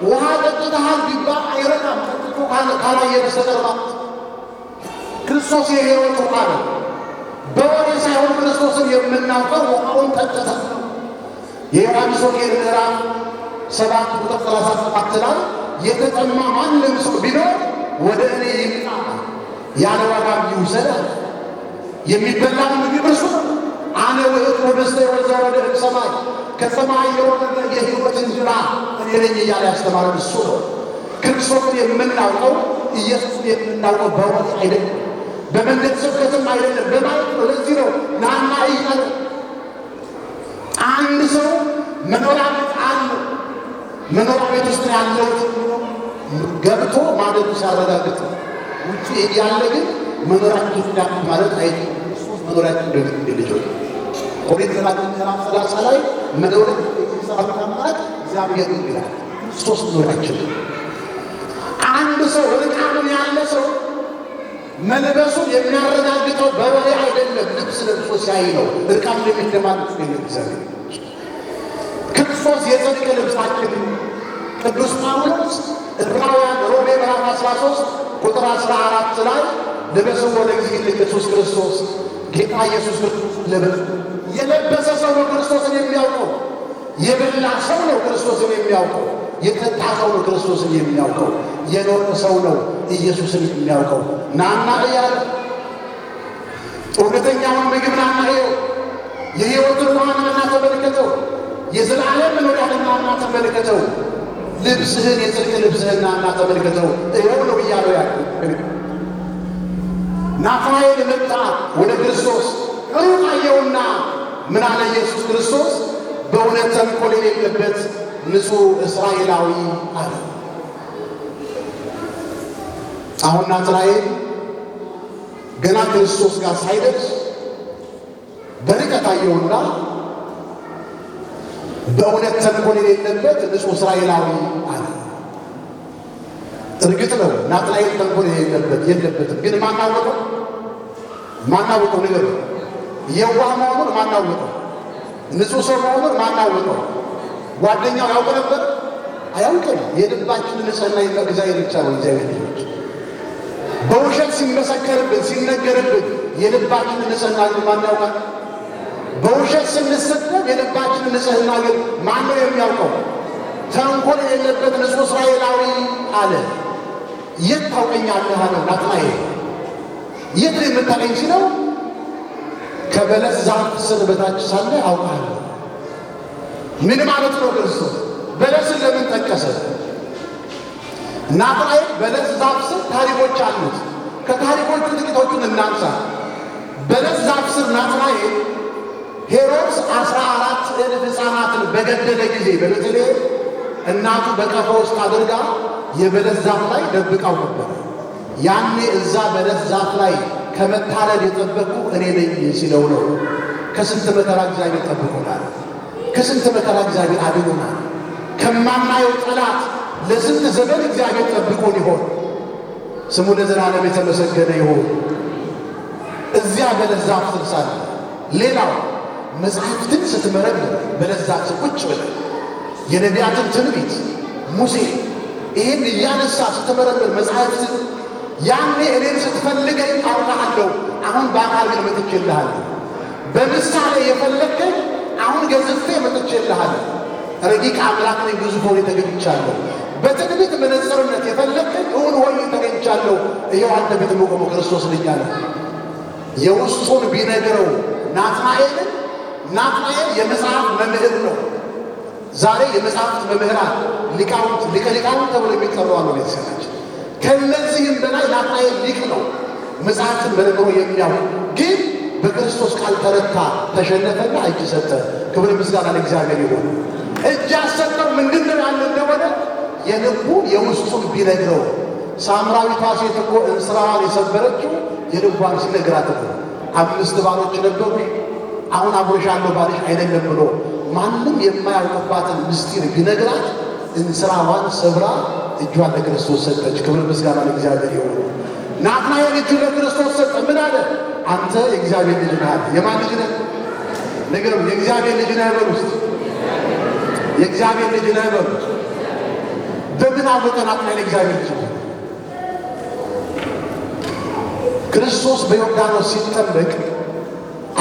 ውሃ ጠጥተሃል ቢባል አይረካም። ጠጥቶ ካላየ በስተቀር ማለት ክርስቶስ የሕይወት ውሃ ነው። በወሬ ሳይሆን ክርስቶስን የምናውቀው ውሃውን ጠጥተን ነው። የዮሐንስ ወንጌል ምዕራፍ 7 ቁጥር 37 ላይ የተጠማ ማንም ሰው ቢኖር ወደ እኔ ይምጣ ያለ ዋጋም ይውሰዳል። የሚበላው ምግብ እርሱ ነው። አነ ውእቱ ኅብስተ ዘወረደ እምሰማይ፣ ከሰማይ የወረደ የሕይወት እንጀራ እኔ ነኝ እያለ ያስተማረን እሱ ነው። ክርስቶስን የምናውቀው ኢየሱስን የምናውቀው በወሬ አይደለም፣ በመንገድ ስብከትም አይደለም፣ በማየት ነው። ለዚህ ነው ናና እይ አለ። አንድ ሰው መኖሪያ ቤት አለ። መኖሪያ ቤት ውስጥ ያለው ገብቶ ማደሩ ሲያረጋግጥ ነው። ውጭ ያለ ግን መኖሪያችን እንዳለ ማለት አይደለም። ክርስቶስ መኖሪያችን እንደዚህ ልጆች ኦሪት ዘዳግም ምዕራፍ 30 ላይ መኖሪያ የሚሰራ ማለት እግዚአብሔር ይላል። ክርስቶስ ኑሯችን። አንድ ሰው እርቃኑን ያለ ሰው መልበሱን የሚያረጋግጠው በወሬ አይደለም፣ ልብስ ለብሶ ሲያይ ነው። እርቃኑን የሚደማልፍ ነው። ክርስቶስ የጽድቅ ልብሳችን። ቅዱስ ጳውሎስ ዕብራውያን ሮሜ ምዕራፍ 13 ቁጥር 14 ላይ ልበስዎ ለእግዚእነ ኢየሱስ ክርስቶስ፣ ጌታ ኢየሱስ ክርስቶስ ልበስ። የለበሰ ሰው ነው ክርስቶስን የሚያውቀው። የበላ ሰው ነው ክርስቶስን የሚያውቀው። የጠጣ ሰው ነው ክርስቶስን የሚያውቀው። የኖረ ሰው ነው ኢየሱስን የሚያውቀው። ናና እያለ እውነተኛውን ምግብ ናና እየው፣ የሕይወትን ውሃ ናና ተመልከተው፣ የዘላለም መኖሪያን ናና ተመልከተው፣ ልብስህን የጽድቅ ልብስህን ናና ተመልከተው። ይኸው ነው እያለው ያለ ናትናኤል መጣ ወደ ክርስቶስ። ሩቅ አየውና ምን አለ ኢየሱስ ክርስቶስ? በእውነት ተንኮል የሌለበት ንጹሕ እስራኤላዊ አለ። አሁን ናትናኤል ገና ክርስቶስ ጋር ሳይደርስ በርቀት አየውና በእውነት ተንኮል የሌለበት ንጹሕ እስራኤላዊ አለ። እርግጥ ነው ናትናኤል ተንኮል የለበትም። ግን ማናወቀው ነገር የዋህ መሆኑን ማናወቀው፣ ንጹሕ ሰው መሆኑን ማናወቀው። ጓደኛው ያውቅ ነበር? አያውቅም። የልባችንን ንጽሕና እግዚአብሔር ብቻ ነው። እግዚአብሔር ልጆች በውሸት ሲመሰከርብን ሲነገርብን የልባችንን ንጽሕና ግን ማን ያውቃል? በውሸት ስንሰደብ የልባችንን ንጽሕና ግን ማን ነው የሚያውቀው? ተንኮል የሌለበት ንጹሕ እስራኤላዊ አለ። የት ታውቀኛለህ አለው ናትናኤል። የት የምታውቀኝ ሲለው ከበለስ ዛፍ ስር በታች ሳለ አውቃለሁ። ምን ማለት ነው? ክርስቶስ በለስን ለምን ጠቀሰ? ናትናኤል በለስ ዛፍ ስር ታሪኮች አሉት። ከታሪኮቹ ጥቂቶቹን እናንሳ። በለስ ዛፍ ስር ናትናኤል ሄሮድስ 14,000 ሕፃናትን በገደለ ጊዜ በቤተልሔም እናቱ በቀፎ ውስጥ አድርጋ የበለስ ዛፍ ላይ ደብቃው ነበር። ያኔ እዛ በለስ ዛፍ ላይ ከመታረድ የጠበቁ እኔ ነኝ ሲለው ነው። ከስንት መከራ እግዚአብሔር ጠብቆናል። ከስንት መከራ እግዚአብሔር አድኖናል። ከማናየው ጠላት ለስንት ዘመን እግዚአብሔር ጠብቆን ይሆን? ስሙ ለዘላለም የተመሰገነ ይሆን። እዚያ በለስ ዛፍ ስር ሳለ ሌላው መጽሐፍትን ስትመረምር በለስ ዛፍ ስር ቁጭ ብለህ የነቢያትን ትንቢት ሙሴ ይህን እያነሳ ስትመረምር መጽሐፍትን ያኔ እኔን ስትፈልገኝ አውቃለሁ፣ አሁን በአካል ግን መጥቼልሃለሁ። በምሳሌ የፈለግከኝ አሁን ገዝፌ መጥቼልሃለሁ። ረቂቅ አምላክ ነኝ፣ ግዙፍ ሆኜ ተገኝቻለሁ። በትንቢት መነጽርነት የፈለግከኝ እውን ሆኜ ተገኝቻለሁ። ይኸው አንተ ፊት የምቆመው ክርስቶስ ነኝ አለ። የውስጡን ቢነግረው ናትናኤልን ናትናኤል የመጽሐፍ መምህር ነው። ዛሬ የመጽሐፍት መምህራን ሊቃውንት ሊቀ ሊቃውንት ተብሎ የሚጠሩ አሉ ቤተሰባችን። ከእነዚህም በላይ ናትናኤል ሊቅ ነው። መጽሐፍትን መርምሮ የሚያውቅ ግን በክርስቶስ ቃል ተረታ፣ ተሸነፈና እጅ ሰጠ። ክብር ምስጋና ለእግዚአብሔር ይሁን። እጅ ያሰጠው ምንድን ነው ያለ እንደሆነ የልቡ የውስጡን ቢነግረው። ሳምራዊቷ ሴት እኮ እንስራዋን የሰበረችው የልቧን ሲነግራት ነው። 5 ባሎች ነበሩ፣ አሁን አብሮሻለሁ ባልሽ አይደለም ብሎ ማንም የማያውቅባትን ምስጢር ቢነግራት እንስራዋን ሰብራ እጇን ለክርስቶስ ሰጠች። ክብር ምስጋና ለእግዚአብሔር ይሁን። ናትናኤል እጁ ለክርስቶስ ሰጠ። ምን አለ? አንተ የእግዚአብሔር ልጅ ነህ አለ። የማን ልጅ ነህ? ነገሩ የእግዚአብሔር ልጅ ነህ በሉ ውስጥ የእግዚአብሔር ልጅ ነህ በሉ። በምን አወቀ ናትናኤል የእግዚአብሔር ልጅ ነው? ክርስቶስ በዮርዳኖስ ሲጠመቅ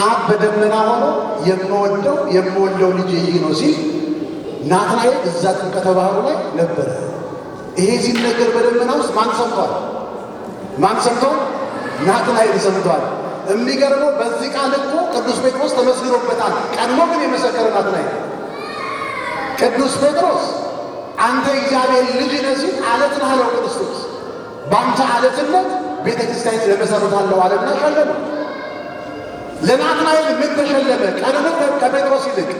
አብ በደመና ሆኖ የምወደው ልጅ ይህ ነው ሲል ናትናኤል እዛ ጥምቀተ ባህሩ ላይ ነበረ። ይሄ ሲነገር በደመና ውስጥ ማን ሰምቷል? ናትናኤል ሰምቷል። የሚገርመው በዚህ ቃል እኮ ቅዱስ ጴጥሮስ ተመስግኖበታል። ቀድሞ ግን የመሰከረ ናትናኤል። ቅዱስ ጴጥሮስ አንተ እግዚአብሔር ልጅ ነህ ሲል አለት ነህ አለው ክርስቶስ። በአንተ አለትነት ቤተ ክርስቲያን ለመሰረታለሁ አለና ሸለመ። ለናትናኤል ምን ተሸለመ? ቀድሞ ከጴጥሮስ ይልቅ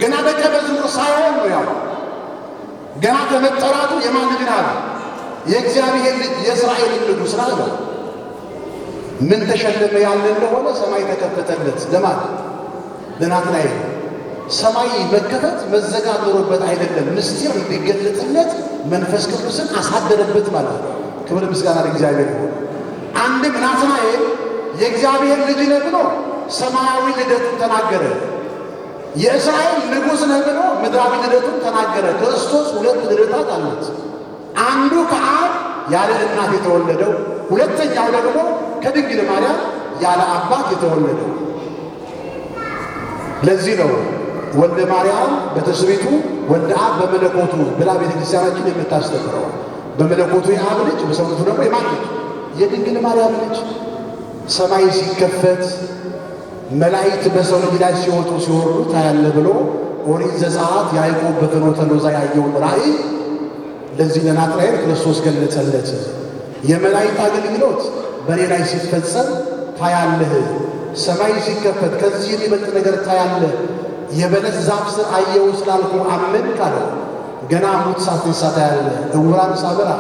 ገና ደቀ መዝሙር ሳይሆን ነው ያው ገና ከመጠራቱ የማን ልጅ ነህ አለ? የእግዚአብሔር ልጅ የእስራኤል ንጉሥ ነህ አለው። ምን ተሸለመ ያለ እንደሆነ ሰማይ ተከፈተለት። ለማን? ለናትናኤል። ሰማይ መከፈት መዘጋት ኖሮበት አይደለም፣ ምስጢር እንዲገለጥለት መንፈስ ቅዱስን አሳደረበት ማለት ነው። ክብር ምስጋና ለእግዚአብሔር ይሁን። አንድም ናትናኤል የእግዚአብሔር ልጅ ነህ ብሎ ሰማያዊ ልደቱን ተናገረ። የእስራኤል ንጉሥ ነህ ብሎ ምድራዊ ልደቱን ተናገረ። ክርስቶስ ሁለት ልደታት አሉት። አንዱ ከአብ ያለ እናት የተወለደው፣ ሁለተኛው ደግሞ ከድንግል ማርያም ያለ አባት የተወለደው። ለዚህ ነው ወልደ ማርያም በትስብእቱ ወልደ አብ በመለኮቱ ብላ ቤተክርስቲያናችን የምታስተምረው። በመለኮቱ የአብ ልጅ፣ በሰውነቱ ደግሞ የማን ልጅ? የድንግል ማርያም ልጅ። ሰማይ ሲከፈት መላእክት በሰው ልጅ ላይ ሲወጡ ሲወርዱ ታያለ ብሎ ኦሪት ዘጸአት ያዕቆብ በፍኖተ ሎዛ ያየውን ራእይ ለዚህ ለናትናኤል ክርስቶስ ገለጸለት። የመላእክት አገልግሎት በእኔ ላይ ሲፈጸም ታያለህ። ሰማይ ሲከፈት ከዚህ የሚበልጥ ነገር ታያለህ። የበለስ ዛፍ ስር አየው ስላልኩ አመንክ አለው። ገና ሙት ሳትነሳ ታያለህ። ዕውራን ሳበራ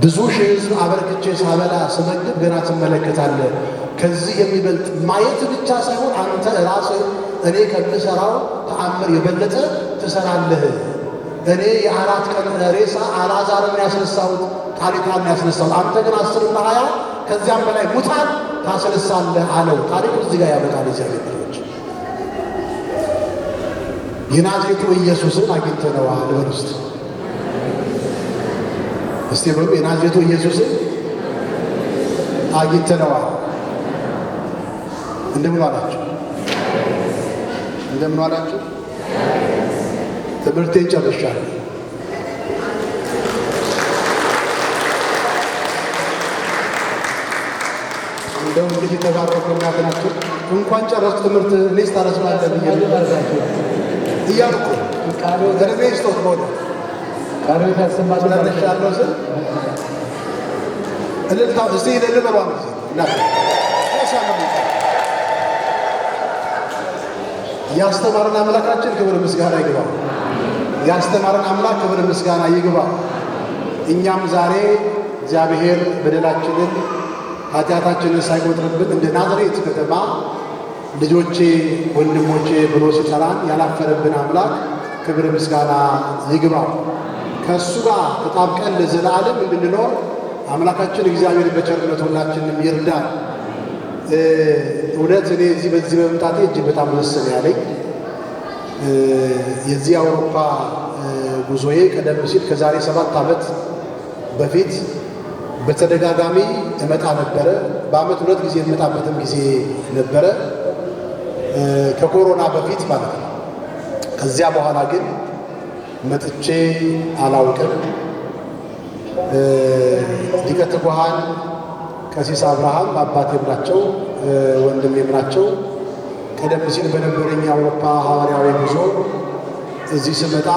ብዙ ሺህ ሕዝብ አበርክቼ ሳበላ ስመግብ ገና ትመለከታለህ። ከዚህ የሚበልጥ ማየት ብቻ ሳይሆን አንተ ራስህ እኔ ከምሰራው ተአምር የበለጠ ትሰራለህ። እኔ የ4 ቀን ሬሳ አልዓዛርን ያስነሳሁት፣ ጣሊታን ያስነሳሁት፣ አንተ ግን 10 እና 20 ከዚያም በላይ ሙታን ታስነሳለህ አለው። ታሪኩ እዚህ ጋር ያበቃል። እግዚአብሔር ልጆች የናዝሬቱ ኢየሱስን አግኝተነዋል። በል እስቲ በሉ የናዝሬቱ ኢየሱስን አግኝተነዋል። እንደምን ዋላችሁ? እንደምን ዋላችሁ? ትምህርቴን ጨርሻለሁ። እንደው እንግዲህ ተባረኩ እናት ናቸው። እንኳን ጨረስኩ ትምህርት እኔስ ታረስማለህ ብዬ እያልኩ እድሜ ስጦት ሆነ ቃሉ ታሰማለሻለሁ ስል እልልታ እስቲ ለልበባ ጊዜ እናት ያስተማረን አምላካችን ክብር ምስጋና ይግባው። ያስተማረን አምላክ ክብር ምስጋና ይግባው። እኛም ዛሬ እግዚአብሔር በደላችንን ኃጢአታችንን ሳይቆጥርብን እንደ ናዝሬት ከተማ ልጆቼ ወንድሞቼ ብሎ ሲጠራን ያላፈረብን አምላክ ክብር ምስጋና ይግባው። ከእሱ ጋር ተጣብቀን ለዘላለም እንድንኖር አምላካችን እግዚአብሔር በቸርነት ሁላችንም ይርዳል። እውነት እኔ እዚህ በዚህ በመምጣቴ እጅግ በጣም ደስ ያለኝ የዚህ አውሮፓ ጉዞዬ ቀደም ሲል ከዛሬ 7 ዓመት በፊት በተደጋጋሚ እመጣ ነበረ። በዓመት 2 ጊዜ የመጣበትም ጊዜ ነበረ፣ ከኮሮና በፊት ማለት ነው። ከዚያ በኋላ ግን መጥቼ አላውቅም። ሊቀ ትጉሃን ቀሲስ አብርሃም አባቴም ናቸው ወንድሜም ናቸው። ቀደም ሲል በነበረኝ የአውሮፓ ሐዋርያዊ ጉዞ እዚህ ስመጣ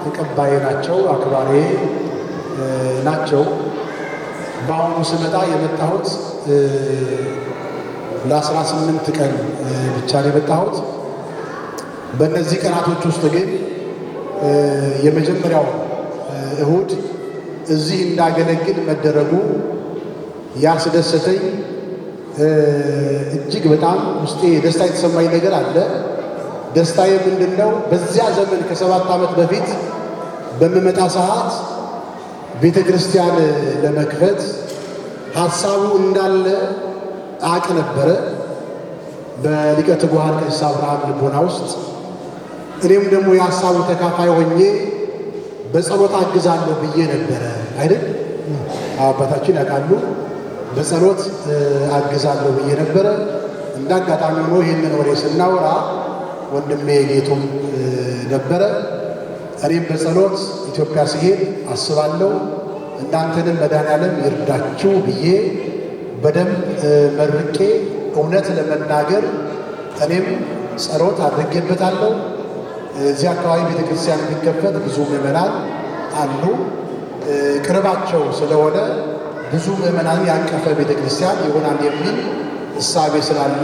ተቀባዬ ናቸው፣ አክባሪ ናቸው። በአሁኑ ስመጣ የመጣሁት ለ18 ቀን ብቻ ነው የመጣሁት። በእነዚህ ቀናቶች ውስጥ ግን የመጀመሪያው እሁድ እዚህ እንዳገለግል መደረጉ ያስደሰተኝ እጅግ በጣም ውስጤ ደስታ የተሰማኝ ነገር አለ። ደስታዬ ምንድን ነው? በዚያ ዘመን ከ7 ዓመት በፊት በምመጣ ሰዓት ቤተ ክርስቲያን ለመክፈት ሐሳቡ እንዳለ አቅ ነበረ በሊቀ ትጉሃን ቀሲስ አብርሃም ልቦና ውስጥ። እኔም ደግሞ የሐሳቡ ተካፋይ ሆኜ በጸሎት አግዛለሁ ብዬ ነበረ አይደል? አባታችን ያውቃሉ። በጸሎት አግዛለሁ ብዬ ነበረ። እንደ አጋጣሚ ሆኖ ይህንን ወሬ ስናወራ ወንድሜ ጌቱም ነበረ። እኔም በጸሎት ኢትዮጵያ ሲሄድ አስባለሁ እናንተንም መድኃኔዓለም ይርዳችሁ ብዬ በደንብ መርቄ እውነት ለመናገር እኔም ጸሎት አድርጌበታለሁ። እዚህ አካባቢ ቤተክርስቲያን የሚከፈት ብዙ ምዕመናን አሉ። ቅርባቸው ስለሆነ ብዙ ምዕመናን ያቀፈ ቤተክርስቲያን ይሆናል የሚል እሳቤ ስላለ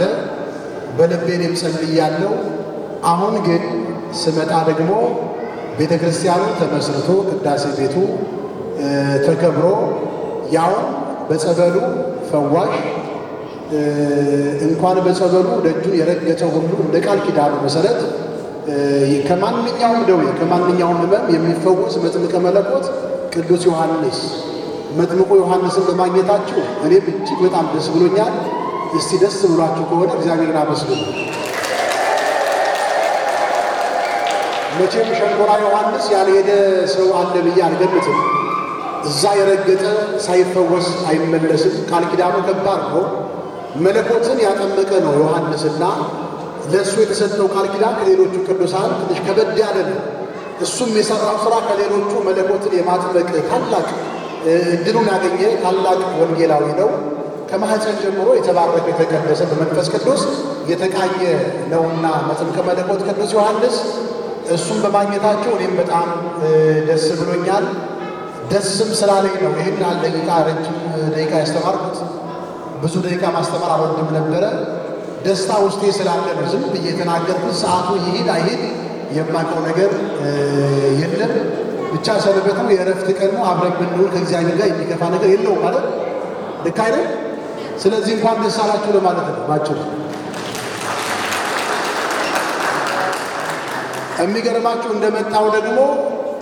በልቤ እኔም ጸልያለሁ። አሁን ግን ስመጣ ደግሞ ቤተክርስቲያኑ ተመስርቶ ቅዳሴ ቤቱ ተከብሮ ያው በጸበሉ ፈዋሽ እንኳን በጸበሉ ደጁን የረገጠ ሁሉ እንደ ቃል ኪዳኑ መሰረት ከማንኛውም ደዌ ከማንኛውም ሕመም የሚፈወስ መጥምቀ መለኮት ቅዱስ ዮሐንስ መጥምቁ ዮሐንስን በማግኘታችሁ እኔም እጅግ በጣም ደስ ብሎኛል። እስቲ ደስ ብሏችሁ ከሆነ እግዚአብሔርን አመስግኑ። መቼም ሸንኮራ ዮሐንስ ያልሄደ ሰው አለ ብዬ አልገምትም። እዛ የረገጠ ሳይፈወስ አይመለስም። ቃል ኪዳኑ ከባድ ነው። መለኮትን ያጠመቀ ነው ዮሐንስና ለእሱ የተሰጠው ቃል ኪዳን ከሌሎቹ ቅዱሳን ትንሽ ከበድ ያለ ነው። እሱም የሠራው ሥራ ከሌሎቹ መለኮትን የማጥመቅ ታላቅ እድሉን ያገኘ ታላቅ ወንጌላዊ ነው። ከማኅፀን ጀምሮ የተባረከ የተቀደሰ በመንፈስ ቅዱስ የተቃኘ ነውና መጥምቀ መለኮት ቅዱስ ዮሐንስ እሱም በማግኘታቸው እኔም በጣም ደስ ብሎኛል። ደስም ስላለኝ ነው ይህን ያህል ደቂቃ ረጅም ደቂቃ ያስተማርኩት። ብዙ ደቂቃ ማስተማር አልወድም ነበረ። ደስታ ውስጤ ስላለ ነው ዝም ብዬ የተናገርኩት። ሰዓቱ ይሂድ አይሂድ የማውቀው ነገር የለም። ብቻ ሰንበቱ የእረፍት ቀን ነው። አብረን ብንውል ከእግዚአብሔር ጋር የሚከፋ ነገር የለውም ማለት ልክ አይደል? ስለዚህ እንኳን ደስ አላችሁ ለማለት ነው ባጭሩ። የሚገርማችሁ እንደመጣው ደግሞ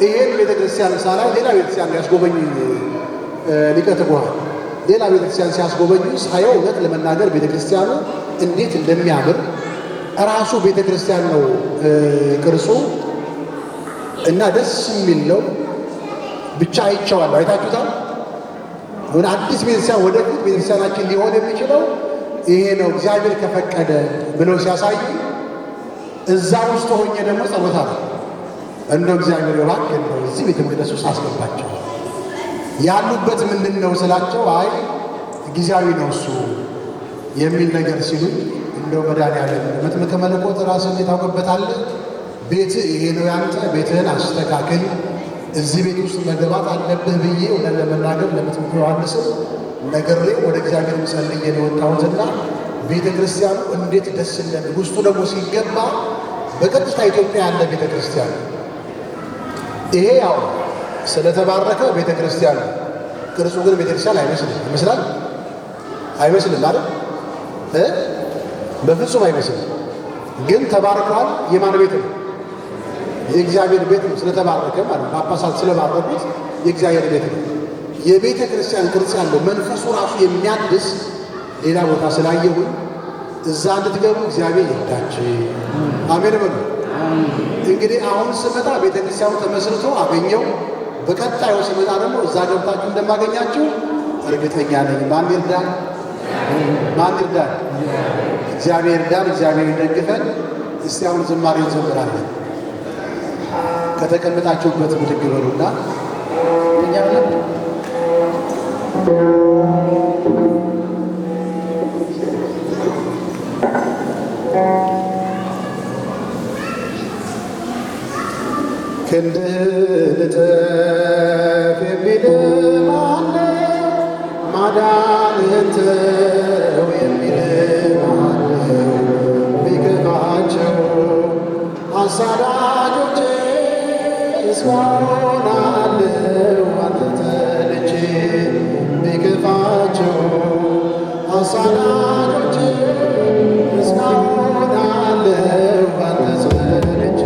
ይሄን ቤተክርስቲያን ሳላይ ሌላ ቤተክርስቲያን ያስጎበኝ ሊቀ ትጉሃን ሌላ ቤተክርስቲያን ሲያስጎበኙ ሳየው እውነት ለመናገር ቤተክርስቲያኑ እንዴት እንደሚያምር ራሱ ቤተክርስቲያን ነው ቅርጹ እና ደስ የሚል ነው። ብቻ አይቼዋለሁ። አይታችሁታል። ወደ አዲስ ቤተክርስቲያን ወደፊት ቤተክርስቲያናችን ሊሆን የሚችለው ይሄ ነው እግዚአብሔር ከፈቀደ ብለው ሲያሳዩ እዛ ውስጥ ሆኜ ደግሞ ጸሎት አለ እንደው እግዚአብሔር እባክህ እንደው እዚህ ቤተ መቅደስ ውስጥ አስገባቸው። ያሉበት ምንድን ነው ስላቸው አይ ጊዜያዊ ነው እሱ የሚል ነገር ሲሉኝ እንደው መድኃኒዓለም መጥምቀ መለኮት ራስን የታውቅበታለህ። ቤትህ ይሄ ነው ያንተ፣ ቤትህን አስተካክል፣ እዚህ ቤት ውስጥ መግባት አለብህ ብዬ እውነት ለመናገር ለመጥምቁ ዮሐንስም ነግሬ ወደ እግዚአብሔር ጸልዬ ነው የወጣሁትና ቤተ ክርስቲያኑ እንዴት ደስ እንደሚል ውስጡ ደግሞ ሲገባ በቀጥታ ኢትዮጵያ ያለ ቤተ ክርስቲያን ይሄ ያው ስለተባረከ ቤተ ክርስቲያን ቅርጹ ግን ቤተ ክርስቲያን አይመስልም። ይመስላል አይመስልም ማለት በፍጹም አይመስልም። ግን ተባርኳል። የማን ቤት ነው? የእግዚአብሔር ቤት ነው። ስለተባረከ ማለት ጳጳሳት ስለባረኩት የእግዚአብሔር ቤት ነው። የቤተ ክርስቲያን ቅርጽ ያለው መንፈሱ ራሱ የሚያድስ ሌላ ቦታ ስላየሁኝ እዛ እንድትገቡ እግዚአብሔር ይርዳችሁ። አሜን በሉ። እንግዲህ አሁን ስመጣ ቤተ ክርስቲያኑ ተመስርቶ አገኘው። በቀጣዩ ስመጣ ደግሞ እዛ ገብታችሁ እንደማገኛችሁ እርግጠኛ ነኝ። ማን ይርዳን? ማን ይርዳን? እግዚአብሔር ይርዳን። እግዚአብሔር ይደግፈን። እስቲ አሁን ዝማሬ እንዘምራለን። ከተቀመጣችሁበት ብድግ በሉና ክንድህ ልጠፍ የሚል ማነው? ማዳንህን ተው የሚል ማነው? ቢገባቸው አሳዳጆቼ እስካሁን አለው አንተ ተልጄ ቢገባቸው አሳዳጆቼ እስካሁን አለው አንተ ተልጄ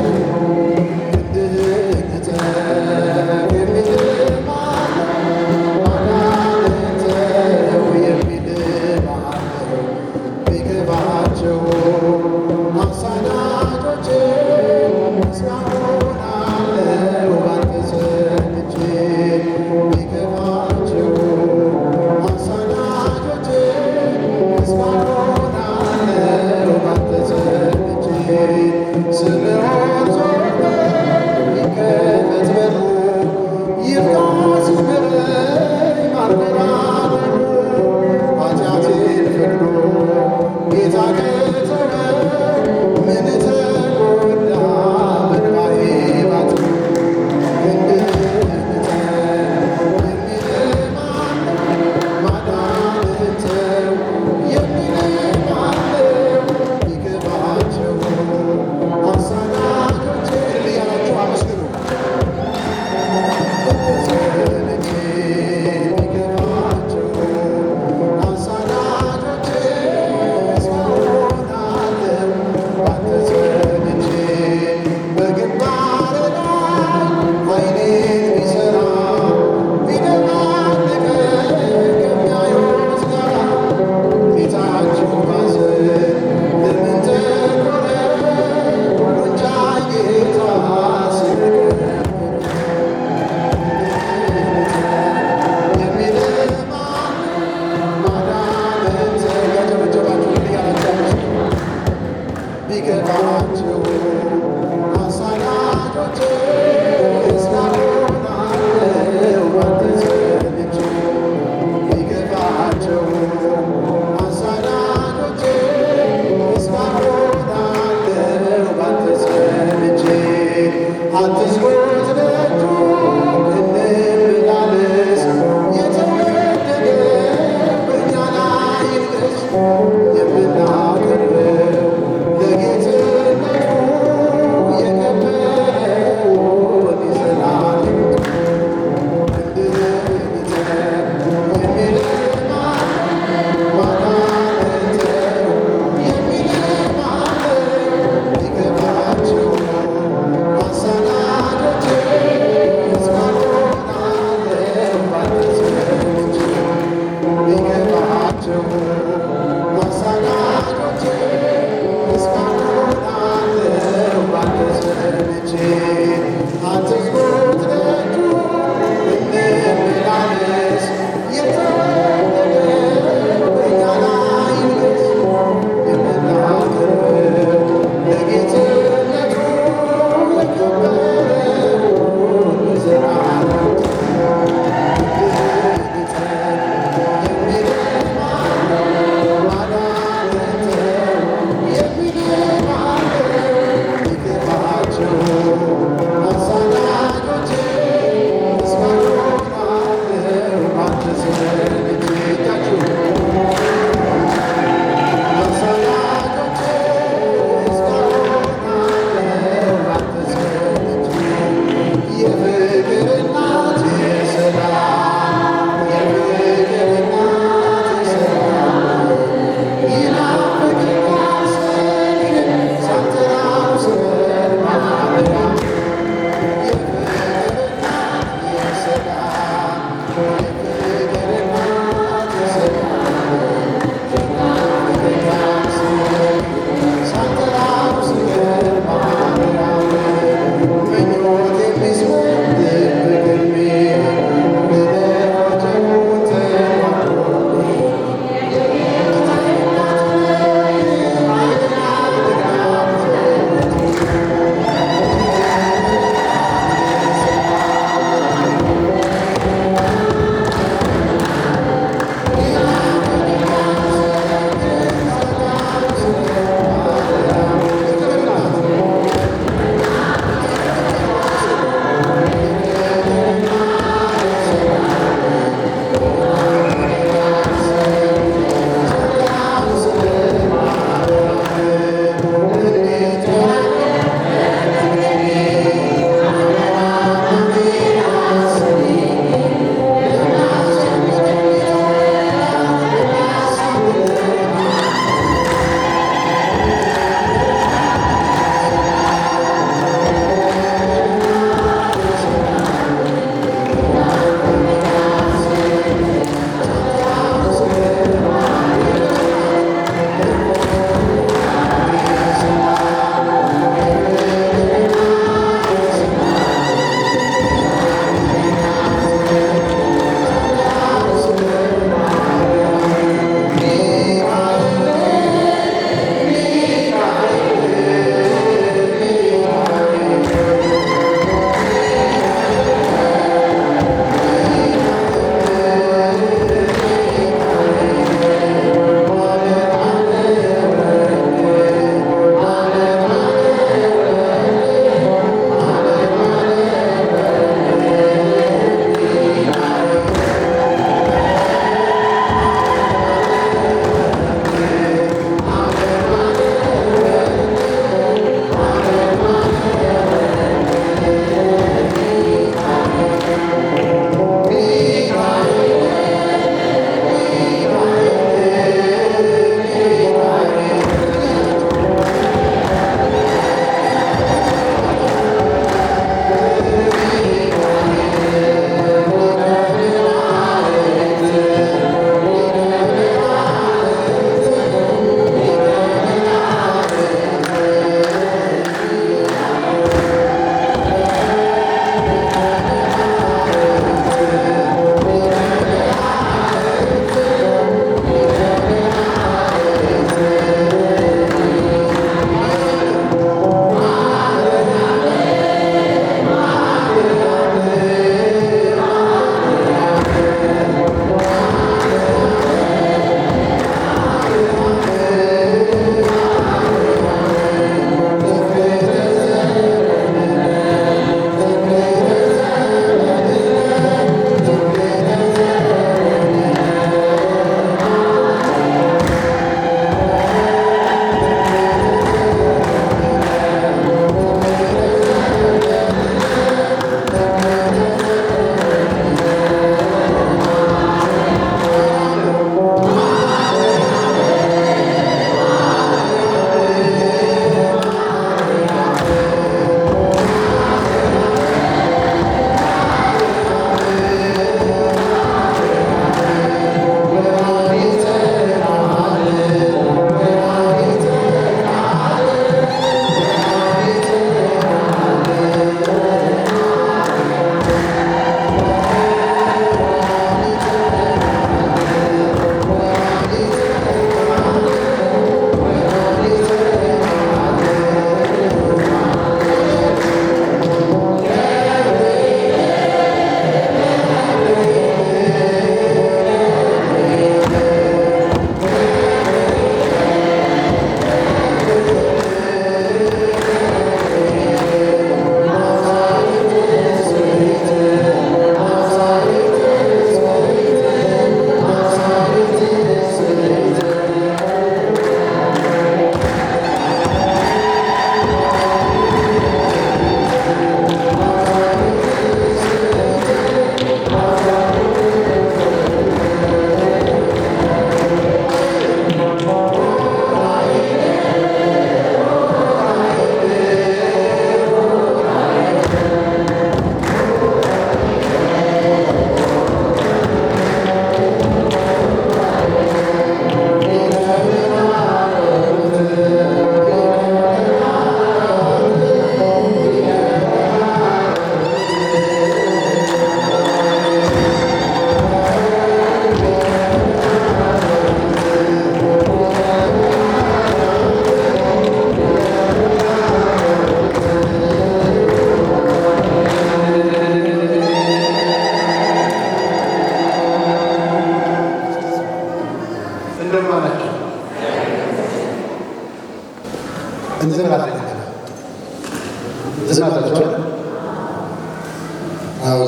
ምኞት የሚስወድ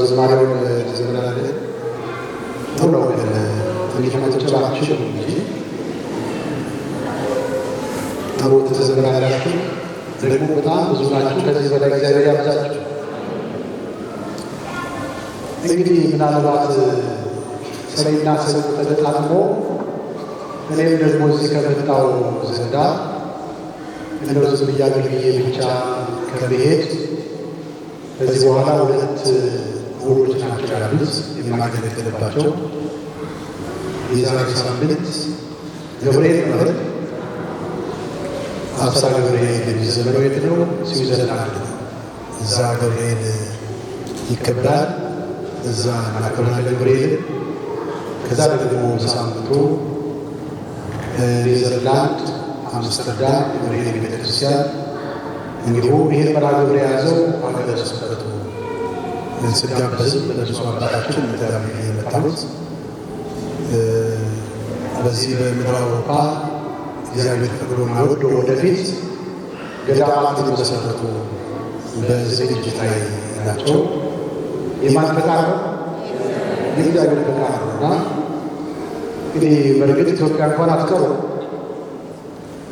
ዝማሬውን ዘምራለን። ጥሩ ነው ግን ትንሽ መጨጨባችሁ እንጂ ጥሩ ተዘምራላችሁ። ደግሞ በጣም ብዙ ናችሁ። ከዚህ በላይ እግዚአብሔር ያብዛችሁ። እንግዲህ ምናልባት ሰኔና ሰኔ ተገጣጥሞ እኔም ደግሞ እዚህ ከመጣው ዘንዳ እንደው ዝም ብዬ አገልግዬ ብቻ ከመሄድ ከዚህ በኋላ 2 እሑዶች ናቸው ያሉት የማገለግልባቸው። የዛሬ ሳምንት ገብርኤል ነው። አብስራ ገብርኤል የሚዘመረው የት ነው? ስዊዘርላንድ ነው። እዛ ገብርኤል ይከበራል። እዛ እናከብራለን ገብርኤል። ከዛ ደግሞ በሳምንቱ ኔዘርላንድ አምስተርዳም ገብርኤል ቤተክርስቲያን እንዲሁ ይህን መርሃ ግብር የያዘው ሀገረ ስብከቱ ስጋበዝም በብፁዕ አባታችን ምዕራብ የመጣሁት በዚህ በምዕራብ አውሮፓ እግዚአብሔር ፈቅዶና ወዶ ወደፊት ገዳማት የተመሰረቱ በዝግጅት ላይ ናቸው። የማን ፈቃድ ነው? የእግዚአብሔር ፈቃድ ነው እና እንግዲህ በእርግጥ ኢትዮጵያ እንኳን አትቀሩ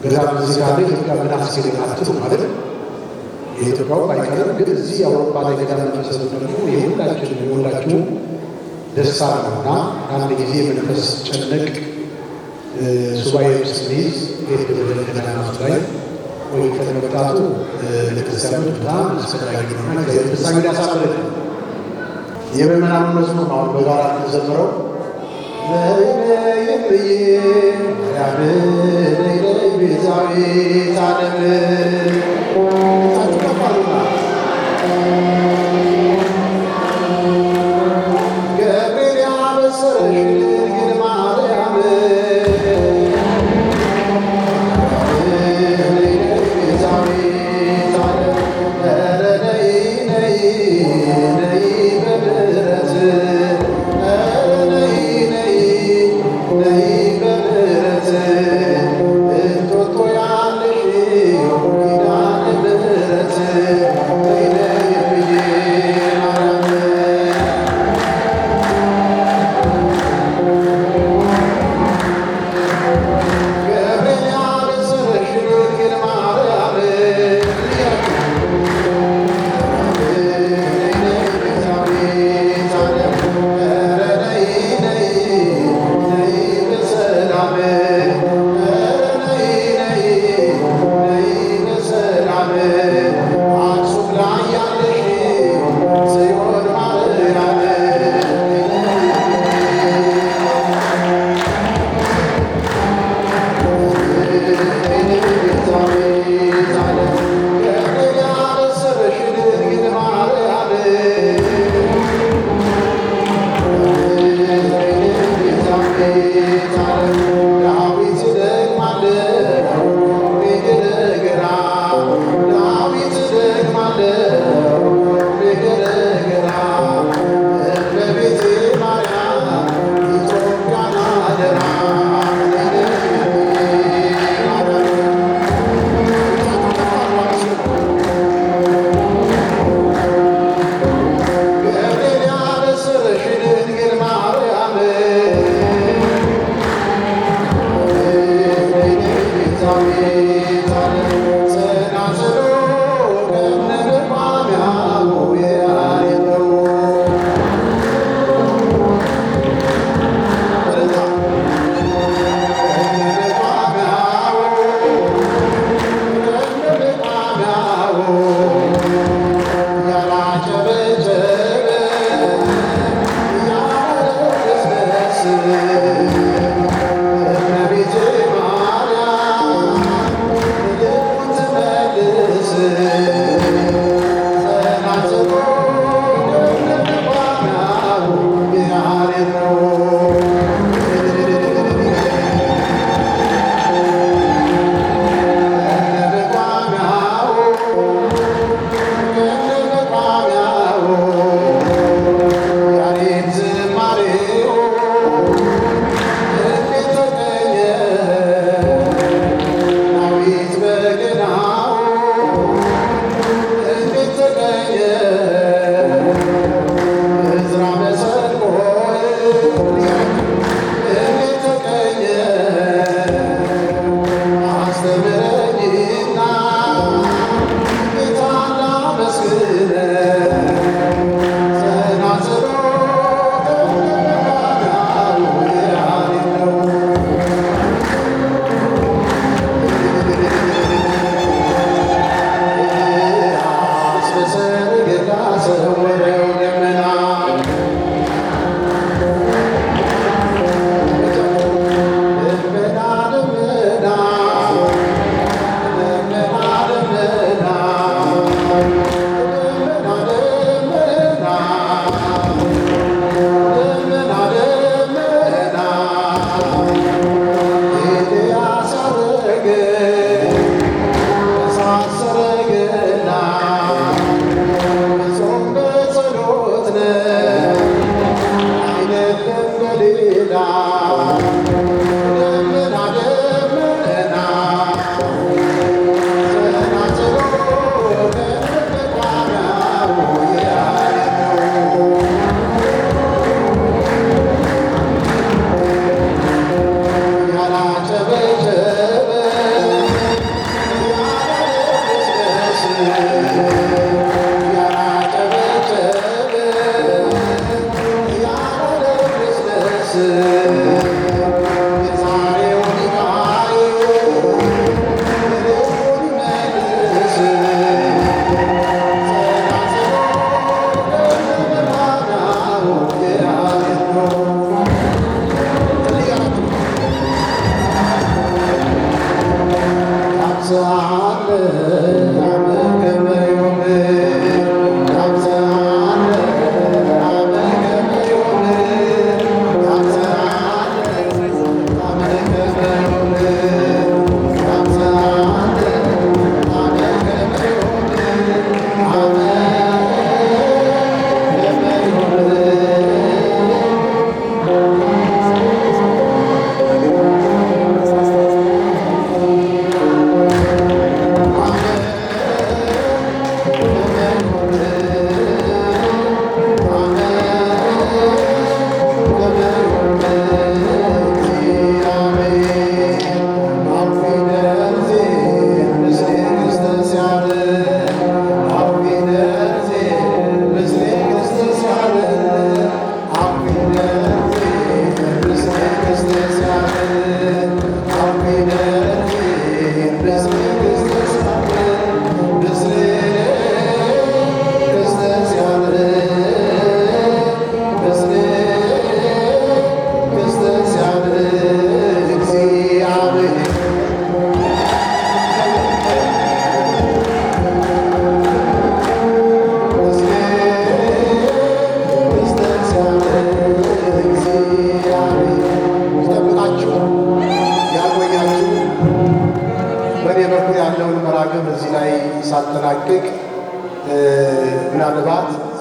ገዳም እዚህ ካለ ኢትዮጵያ ምን አስኬድ አትሉ ማለት የኢትዮጵያው አይቀርም። ግን እዚህ የአውሮፓ ላይ ገዳም መሰረቱ ደግሞ የሁላችሁም ደስታ ነውና አንድ ጊዜ መንፈስ ጨነቅ ሱባኤ ስንይዝ ሄድ ብለን ገዳማት ላይ ቆይተን መምጣቱ ለክርስቲያኖች በጣም አስፈላጊ ነውና እግዚአብሔር ፍጻሜውን ያሳምርልን። የምእመናኑ መዝሙር አሁን በጋራ ተዘምረው ነይነይብዬ ማርያም ነይነይ ቤዛዊተ ዓለም ታጭቀፋሉና ገብርኤል ያበሰረሽ ድንግል ማርያም ነይነይ ቤዛዊተ ዓለም ኧረ ነይ ነይ ነይ በምሕረት እንጦጦ ያለሽ ኪዳነ ምሕረት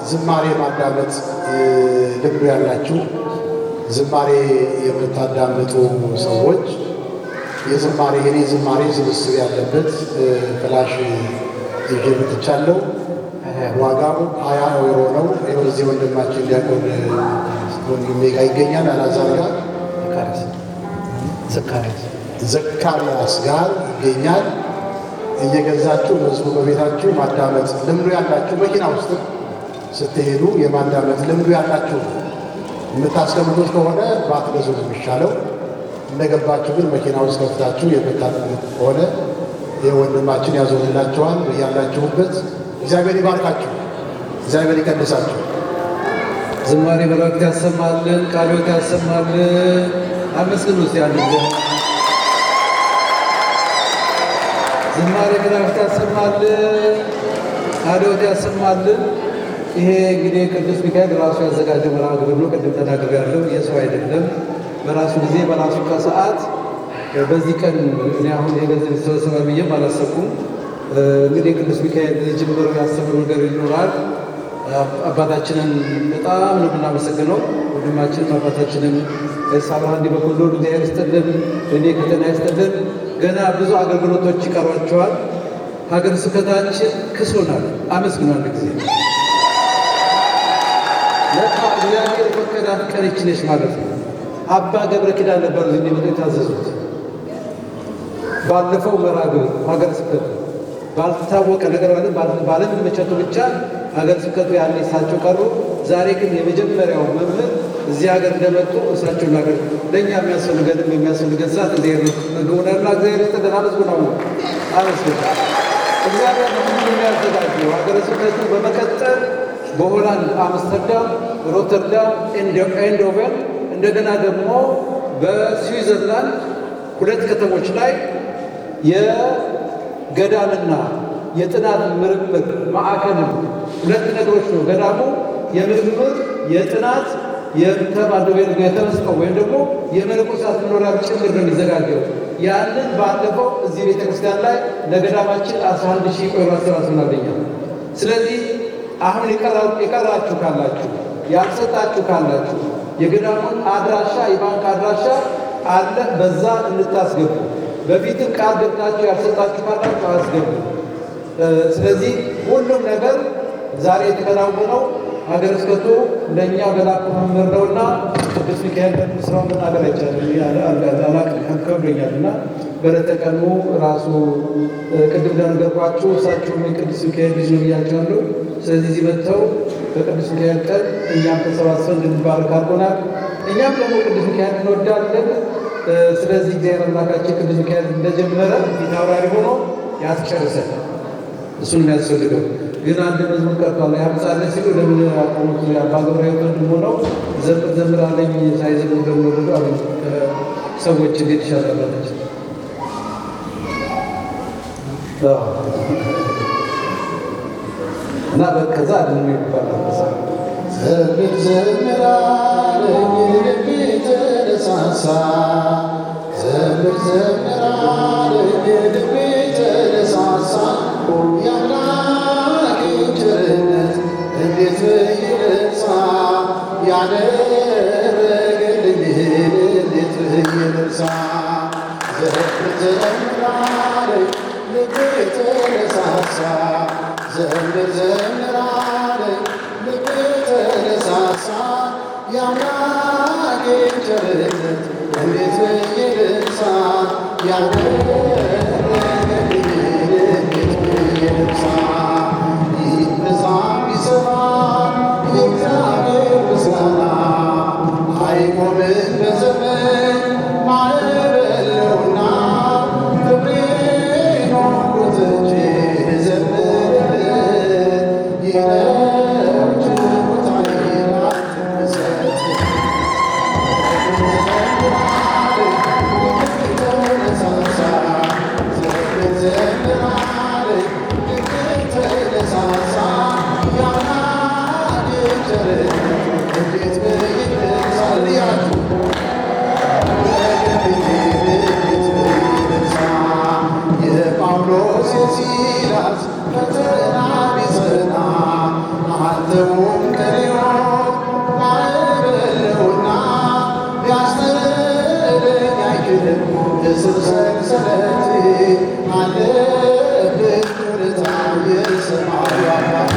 ዝማሬ ማዳመጥ ልምዱ ያላችሁ ዝማሬ የምታዳምጡ ሰዎች የኔ ዝማሬ ስብስብ ያለበት ፍላሽ ይዤ መጥቻለሁ። ዋጋው 20 ዩሮ ነው። የዚህ ወንድማችን ዲያቆን ወንድሜ ጋር ይገኛል። አላዛር ጋር ዘካርያስ ጋር ይገኛል። እየገዛችሁ መዝሙር በቤታችሁ ማዳመጥ ልምዱ ያላችሁ መኪና ውስጥ ስትሄዱ የማዳመጥ ልምዱ ያላችሁ የምታስቀምጡት ከሆነ ባትገዙ ነው የሚሻለው። እንደገባችሁ ግን መኪና ውስጥ ከፍታችሁ የምታዳምጡ ከሆነ የወንድማችን ያዞንላችኋል። ያላችሁበት እግዚአብሔር ይባርካችሁ፣ እግዚአብሔር ይቀድሳችሁ። ዝማሬ መላእክት ያሰማልን፣ ቃለ ሕይወት ያሰማልን። አመስግኑ እስቲ አንድ ጊዜ። ዝማሬ መላእክት ያሰማልን፣ ቃለ ሕይወት ያሰማልን። ይሄ እንግዲህ ቅዱስ ሚካኤል ራሱ ያዘጋጀው መርሃ ግብር ነው። ቅድም ተናግሬያለሁ። የሰው አይደለም። በራሱ ጊዜ በራሱ ከሰዓት በዚህ ቀን እኔ አሁን የገንዘብ ተሰበሰበ ብዬም አላሰብኩም። እንግዲህ ቅዱስ ሚካኤል ጅምር ያሰበው ነገር ይኖራል። አባታችንን በጣም ነው የምናመሰግነው። ወንድማችንም አባታችንን ሳብራ እንዲህ በኩል እግዚአብሔር ይስጥልን፣ እኔ ከተና ይስጥልን። ገና ብዙ አገልግሎቶች ይቀሯቸዋል። ሀገረ ስብከታችን ክሶናል። አመስግኑ አንድ ጊዜ። ለካ እግዚአብሔር የፈቀዳት ቀን ይህች ነች ማለት ነው። አባ ገብረ ኪዳን ነበሩ እዚህ እንዲመጡ የታዘዙት። ባለፈው መርሃ ግብር ሀገረ ስብከቱ ባልታወቀ ነገር ባለመመቸቱ ብቻ ሀገረ ስብከቱ ያኔ እሳቸው ቀሩ። ዛሬ ግን የመጀመሪያው መምህር እዚህ ሀገር እንደመጡ እሳቸው ነገር ለእኛ የሚያስፈልገን ሰዓት ምግቡንና እግዚአብሔር ይስጥልን። አመስግነው አመስግን እግዚአብሔር ሁሉ የሚያዘጋጀው ሀገረ ስብከቱ በመቀጠል በሆላንድ አምስተርዳም፣ ሮተርዳም፣ ኤንዶቨን እንደገና ደግሞ በስዊዘርላንድ 2 ከተሞች ላይ የገዳምና የጥናት ምርምር ማዕከልም 2 ነገሮች ነው። ገዳሙ የምርምር የጥናት የተመስጠው ወይም ደግሞ የመነኮሳት መኖሪያ ጭምር ነው የሚዘጋጀው። ያንን ባለፈው እዚህ ቤተክርስቲያን ላይ ለገዳማችን 11,000 ቆይሮ አሰራት እናገኛል። ስለዚህ አሁን የቀራችሁ ካላችሁ ያልሰጣችሁ ካላችሁ የገዳሙን አድራሻ የባንክ አድራሻ አለ፣ በዛ እንድታስገቡ። በፊትም ቃል ገብታችሁ ያልሰጣችሁ ካላችሁ አስገቡ። ስለዚህ ሁሉም ነገር ዛሬ የተከናወነው ሀገረ ስብከቱ ለእኛ በላኩ መምህር ነውና ቅዱስ ሚካኤል ስራውን መናገር አይቻልም፣ ከብዶኛል እና በለተቀኑ ራሱ ቅድም እንደነገርኳችሁ እሳቸውም የቅዱስ ሚካኤል ልጅ ነው ብያቸዋለሁ። ስለዚህ እዚህ መጥተው በቅዱስ ሚካኤል ቀን እኛም ተሰባስበን እንድንባረክ አድርጎናል። እኛም ደግሞ ቅዱስ ሚካኤል እንወዳለን። ስለዚህ እግዚአብሔር አምላካችን ቅዱስ ሚካኤል እንደጀመረ ፊት አውራሪ ሆኖ ያስጨርሰን። እሱን የሚያስፈልገው ግን አንድ መዝሙር ቀርቷል። ያምጻለ ሲሉ ለምን ያቆሙት? አባ ገብረ ሕይወት ወንድም ሆነው ዘምር አለኝ ሳይዘምሩ ደግሞ ብሎ አሉ። ሰዎች እንዴት ይሻላላች እና ከዛ አድኑ ይባላል። ዘምር አለኝ ልቤ ተነሳሳ፣ ዘምር አለኝ ልቤ ተነሳሳ፣ የአምላኬን ቸርነት እንዴት ብዬ ልርሳ፣ ያደረገልኝን እንዴት ብዬ ልርሳ። ዘምር አለኝ ልቤ ተነሳሳ፣ ዘምር አለኝ ልቤ ተነሳሳ፣ የአምላኬን ቸርነት እንዴት ብዬ ልርሳ፣ ያደረገልኝን እንዴት ብዬ ልርሳ። ይብዛ ቢሰማ የእግዚአብሔር ምስጋና፣ አይቆምም በዘመን ማዕበል ነውና፣ ክብሬን ሁሉ ትቼ ልዘምርለት፣ ይነው ችሎታዬ ላንተ ብሰጥ። ዘምር አለኝ ልቤ ተነሳሳ፣ ዘምር አለኝ ልቤ የስር ሰንሰለት አለብን ውለታ የሰማዩ አባት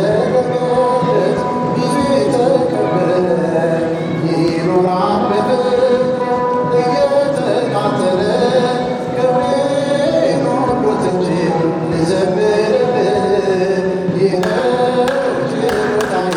የተደረገለት ብዙ የተቀበለ ይኖራል በፍቅሩ እየተቃጠለ ክብሬን ወዶትቼ ልዘምርልህ ይህ ነው ችሎታዬ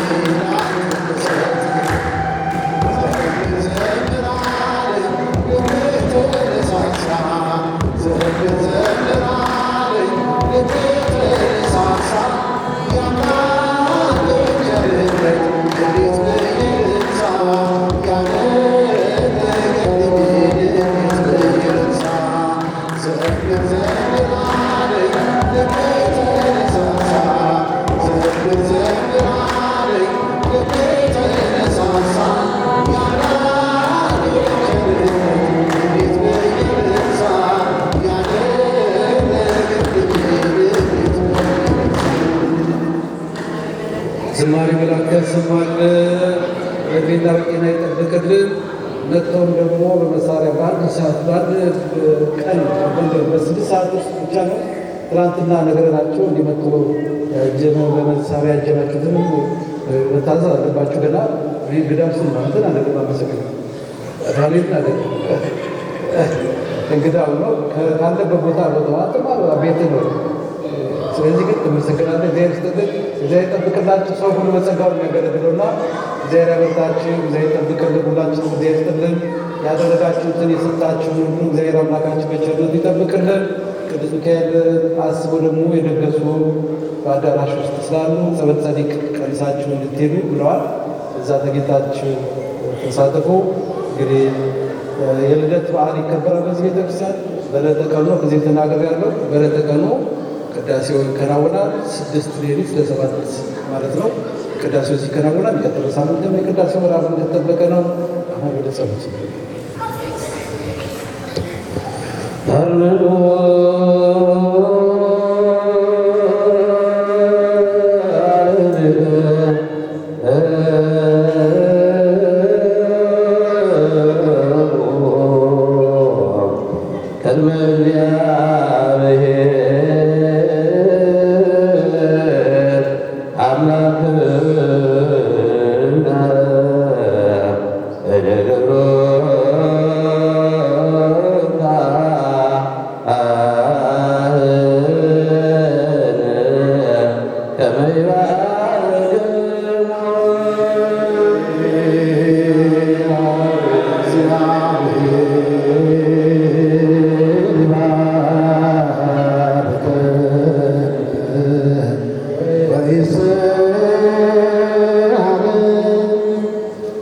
ዝማሬ መላክ ያሰማልን፣ ዕድሜና ጤና ይጠብቅልን። መጥተውም ደግሞ በመሳሪያ በአንድ ሰዓት በአንድ ቀን በ6 ሰዓት ውስጥ ብቻ ነው ትናንትና ነገራቸው እንዲመጡ በመሳሪያ ያጀናችሁትን መታዘዝ አለባችሁ። ገና እንግዳም ስንማንትን አነገባ መሰግን ራሌት አለ እንግዳ ነው ካለበት ቦታ ቦታዋትማ ቤት ነው። ስለዚህ ግን ተመሰግናለሁ። እግዚአብሔር ይስጥልን፣ እግዚአብሔር ይጠብቅላችሁ። ሰው ሁሉ በጸጋው የሚያገለግለውና እግዚአብሔር ያበርታችሁ፣ እግዚአብሔር ይጠብቅልን። ሁላችንም እግዚአብሔር ይስጥልን። ያደረጋችሁትን የሰጣችሁን ሁሉ እግዚአብሔር አምላካችን በቸርነቱ ይጠብቅልን። ቅዱስ ሚካኤል አስበው ደግሞ የደገሱ በአዳራሽ ውስጥ ስላሉ ጸበል ጸዲቅ ቀሚሳችሁ እንድትሄዱ ብለዋል። እዛ ተገኝታችሁ ተሳትፎ እንግዲህ የልደት በዓል ይከበራል በዚህ ቤተክርስቲያን። በዕለተ ቀኑ ጊዜ ተናገር ያለው በዕለተ ቀኑ ቅዳሴው ይከናወናል። 6 ሌሊት ለ7 ማለት ነው። ቅዳሴው ሲከናወናል። የሚቀጥለው ሳምንት ደግሞ የቅዳሴው ምዕራፍ እንደተጠበቀ ነው። አሁን ወደ ጸሎት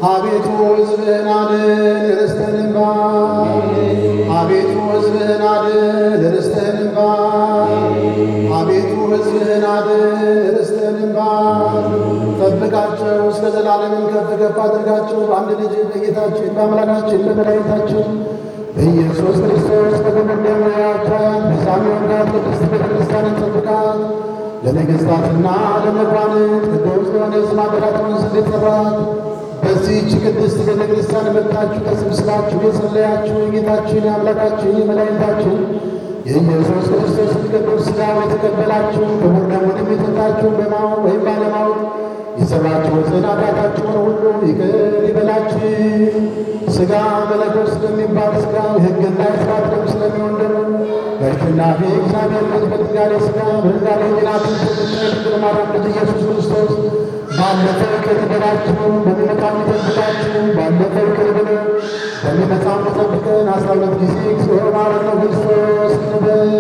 አቤቱ ሕዝብህን አድን ርስትህን እንባ አቤቱ ሕዝብህን አድን ርስትህን እንባ አቤቱ ሕዝብህን አድን ርስትህን እንባ ጠብቃቸው እስከ ዘላለምን ከፍ ከፍ አድርጋቸው በአንድ ልጅ በጌታችን በአምላካችን በመድኃኒታችን በኢየሱስ ክርስቶስ በገመደሙ ያቻት በሳሚዮን ጋር ቅድስት ቤተክርስቲያንን ጠብቃት ለነገሥታትና ለመኳንንት ቅዱስ ለሆነ ስም አበራቱን ስለጠራት በዚህች ቅድስት ቤተክርስቲያን መጥታችሁ ተሰብስባችሁ የጸለያችሁ የጌታችን የአምላካችን የመድኃኒታችን የኢየሱስ ክርስቶስ ቅዱስ ሥጋው የተቀበላችሁ ክቡር ደሙንም የጠጣችሁ በማወቅ ወይም ባለማወቅ የሠራችሁትን ኃጢአታችሁን ሁሉ ይቅር ይበላችሁ። ሥጋ መለኮት ስለሚባል ሥጋ የሕግና የሥርዓት ደም ስለሚሆን ደግሞ በአሸናፊ እግዚአብሔር ልጅ በድንጋሌ ሥጋ በድንጋሌ ሕሊናትን ድንግል ማርያም ልጅ ኢየሱስ ክርስቶስ ባለፈው ይቅር በላችሁ፣ በሚመጣው ይጠብቃችሁ። ባለፈው ይቅር ብሎ በሚመጣው ይጠብቀን። 12 ጊዜ እግዚኦ መሐረነ ክርስቶስ እንበል።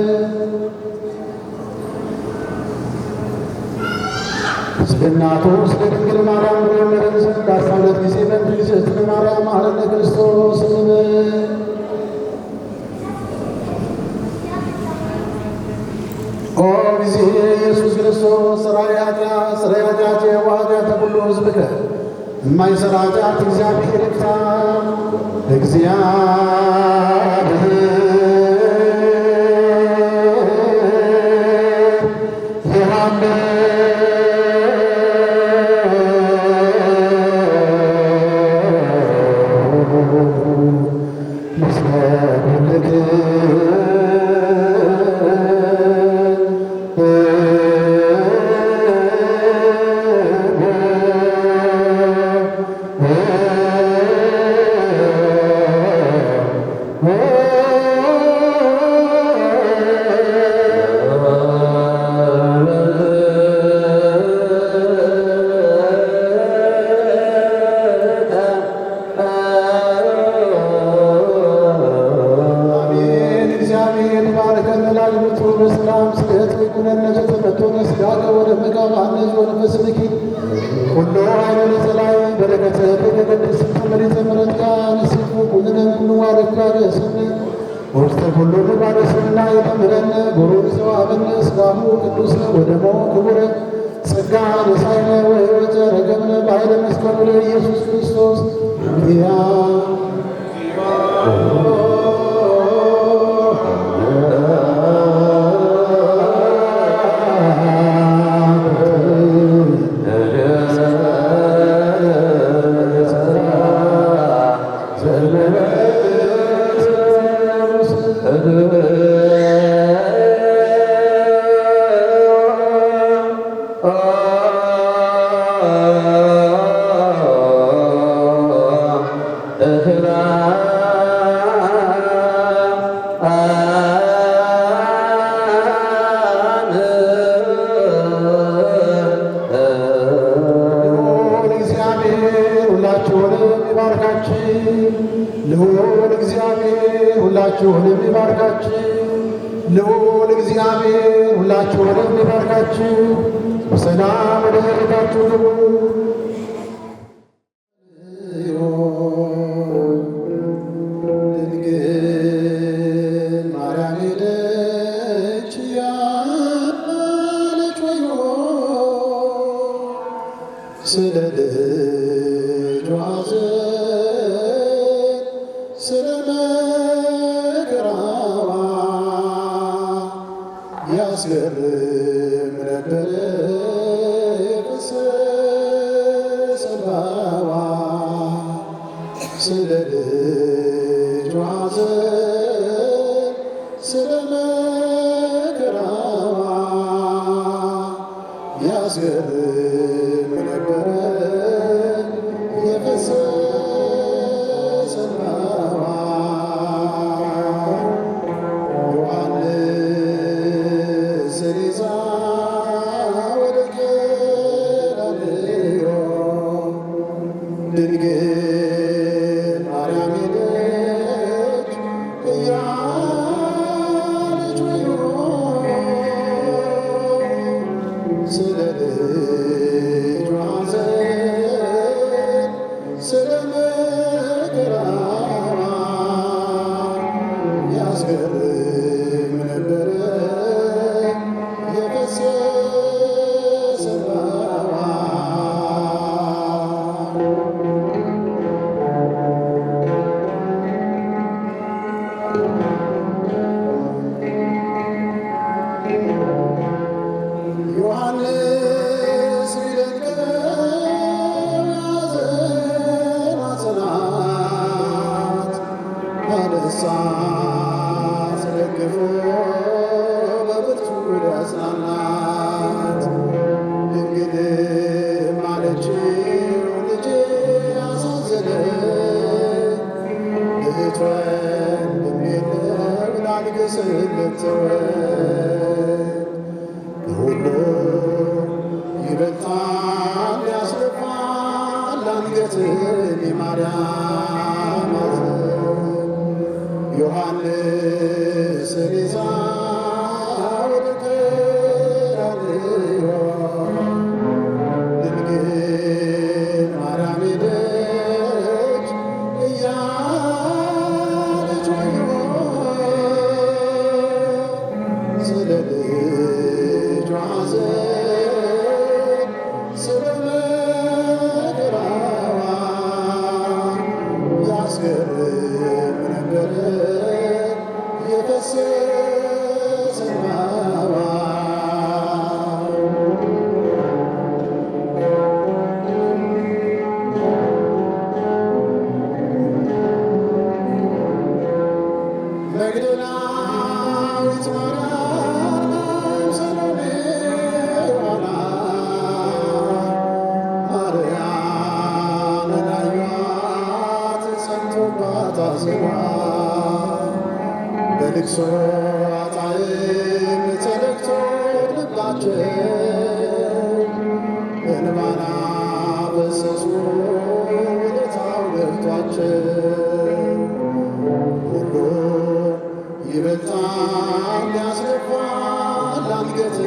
ስለ እናቱ ስለ ድንግል ማርያም ብሎ ይመረን ዘንድ 12 ጊዜ በእንተ እግዝእትነ ማርያም መሐረነ ክርስቶስ እንበል። ኦ ጊዜ ኢየሱስ ክርስቶስ ሠራየ ኃጢአት ሠራየ ኃጢአት ወኃጢአተ ኩሉ ሕዝብከ የማይሰራ ኃጢአት እግዚአብሔር ይፍታ። ኢየሱስ ክርስቶስ ሁላችሁንም ይባርካችሁ። ልዑል እግዚአብሔር ሁላችሁንም ይባርካችሁ። በሰላም ወደ ቤታችሁ ግቡ። ድንግል ማርያም ሄደች ያለች ወዮ ስለ ልጇ ስለ መከራዋ ያስገርም ነበረ የፈሰሰ እንባዋ። ስለ ልጇ ሐዘን ስለ መከራዋ ያስገርም ነበረ የፈሰሰ እንባዋ። ዮሐንስን ይዛ ወደ ቀራንዮ ድንግል ማርያም ሄደች እያለች ወዮ ስለ ልጇ ሐዘን ስለ መከራዋ ያስገርም ነበረ የፈሰሰ እንባዋ። ዮሐንስ ቢደንቀው ያዘን ጽናት አነሳት ደግፎ በብርቱ ሊያጽናናት። ድንግልም አለችው ልጄ አሳዘነኝ፣ እህት ወንድም የለም ላልቅስለት ተወኝ። ሁሉ ይበልጣል ያስደፋል አንገትን የማርያም ሐዘን። ዮሐንስን ይዛ ወደ ቀራንዮ ድንግል ማርያም ሄደች እያለች ወዮ ስለ ልጇ ሐዘን ስለ መከራዋ ልቅሶ አጣይም ተለቅቶ ልባቸው እንባና በሰሱ ውለታው ገብቷቸው ሁሉ ይበልጣል ያስደፋል አንገት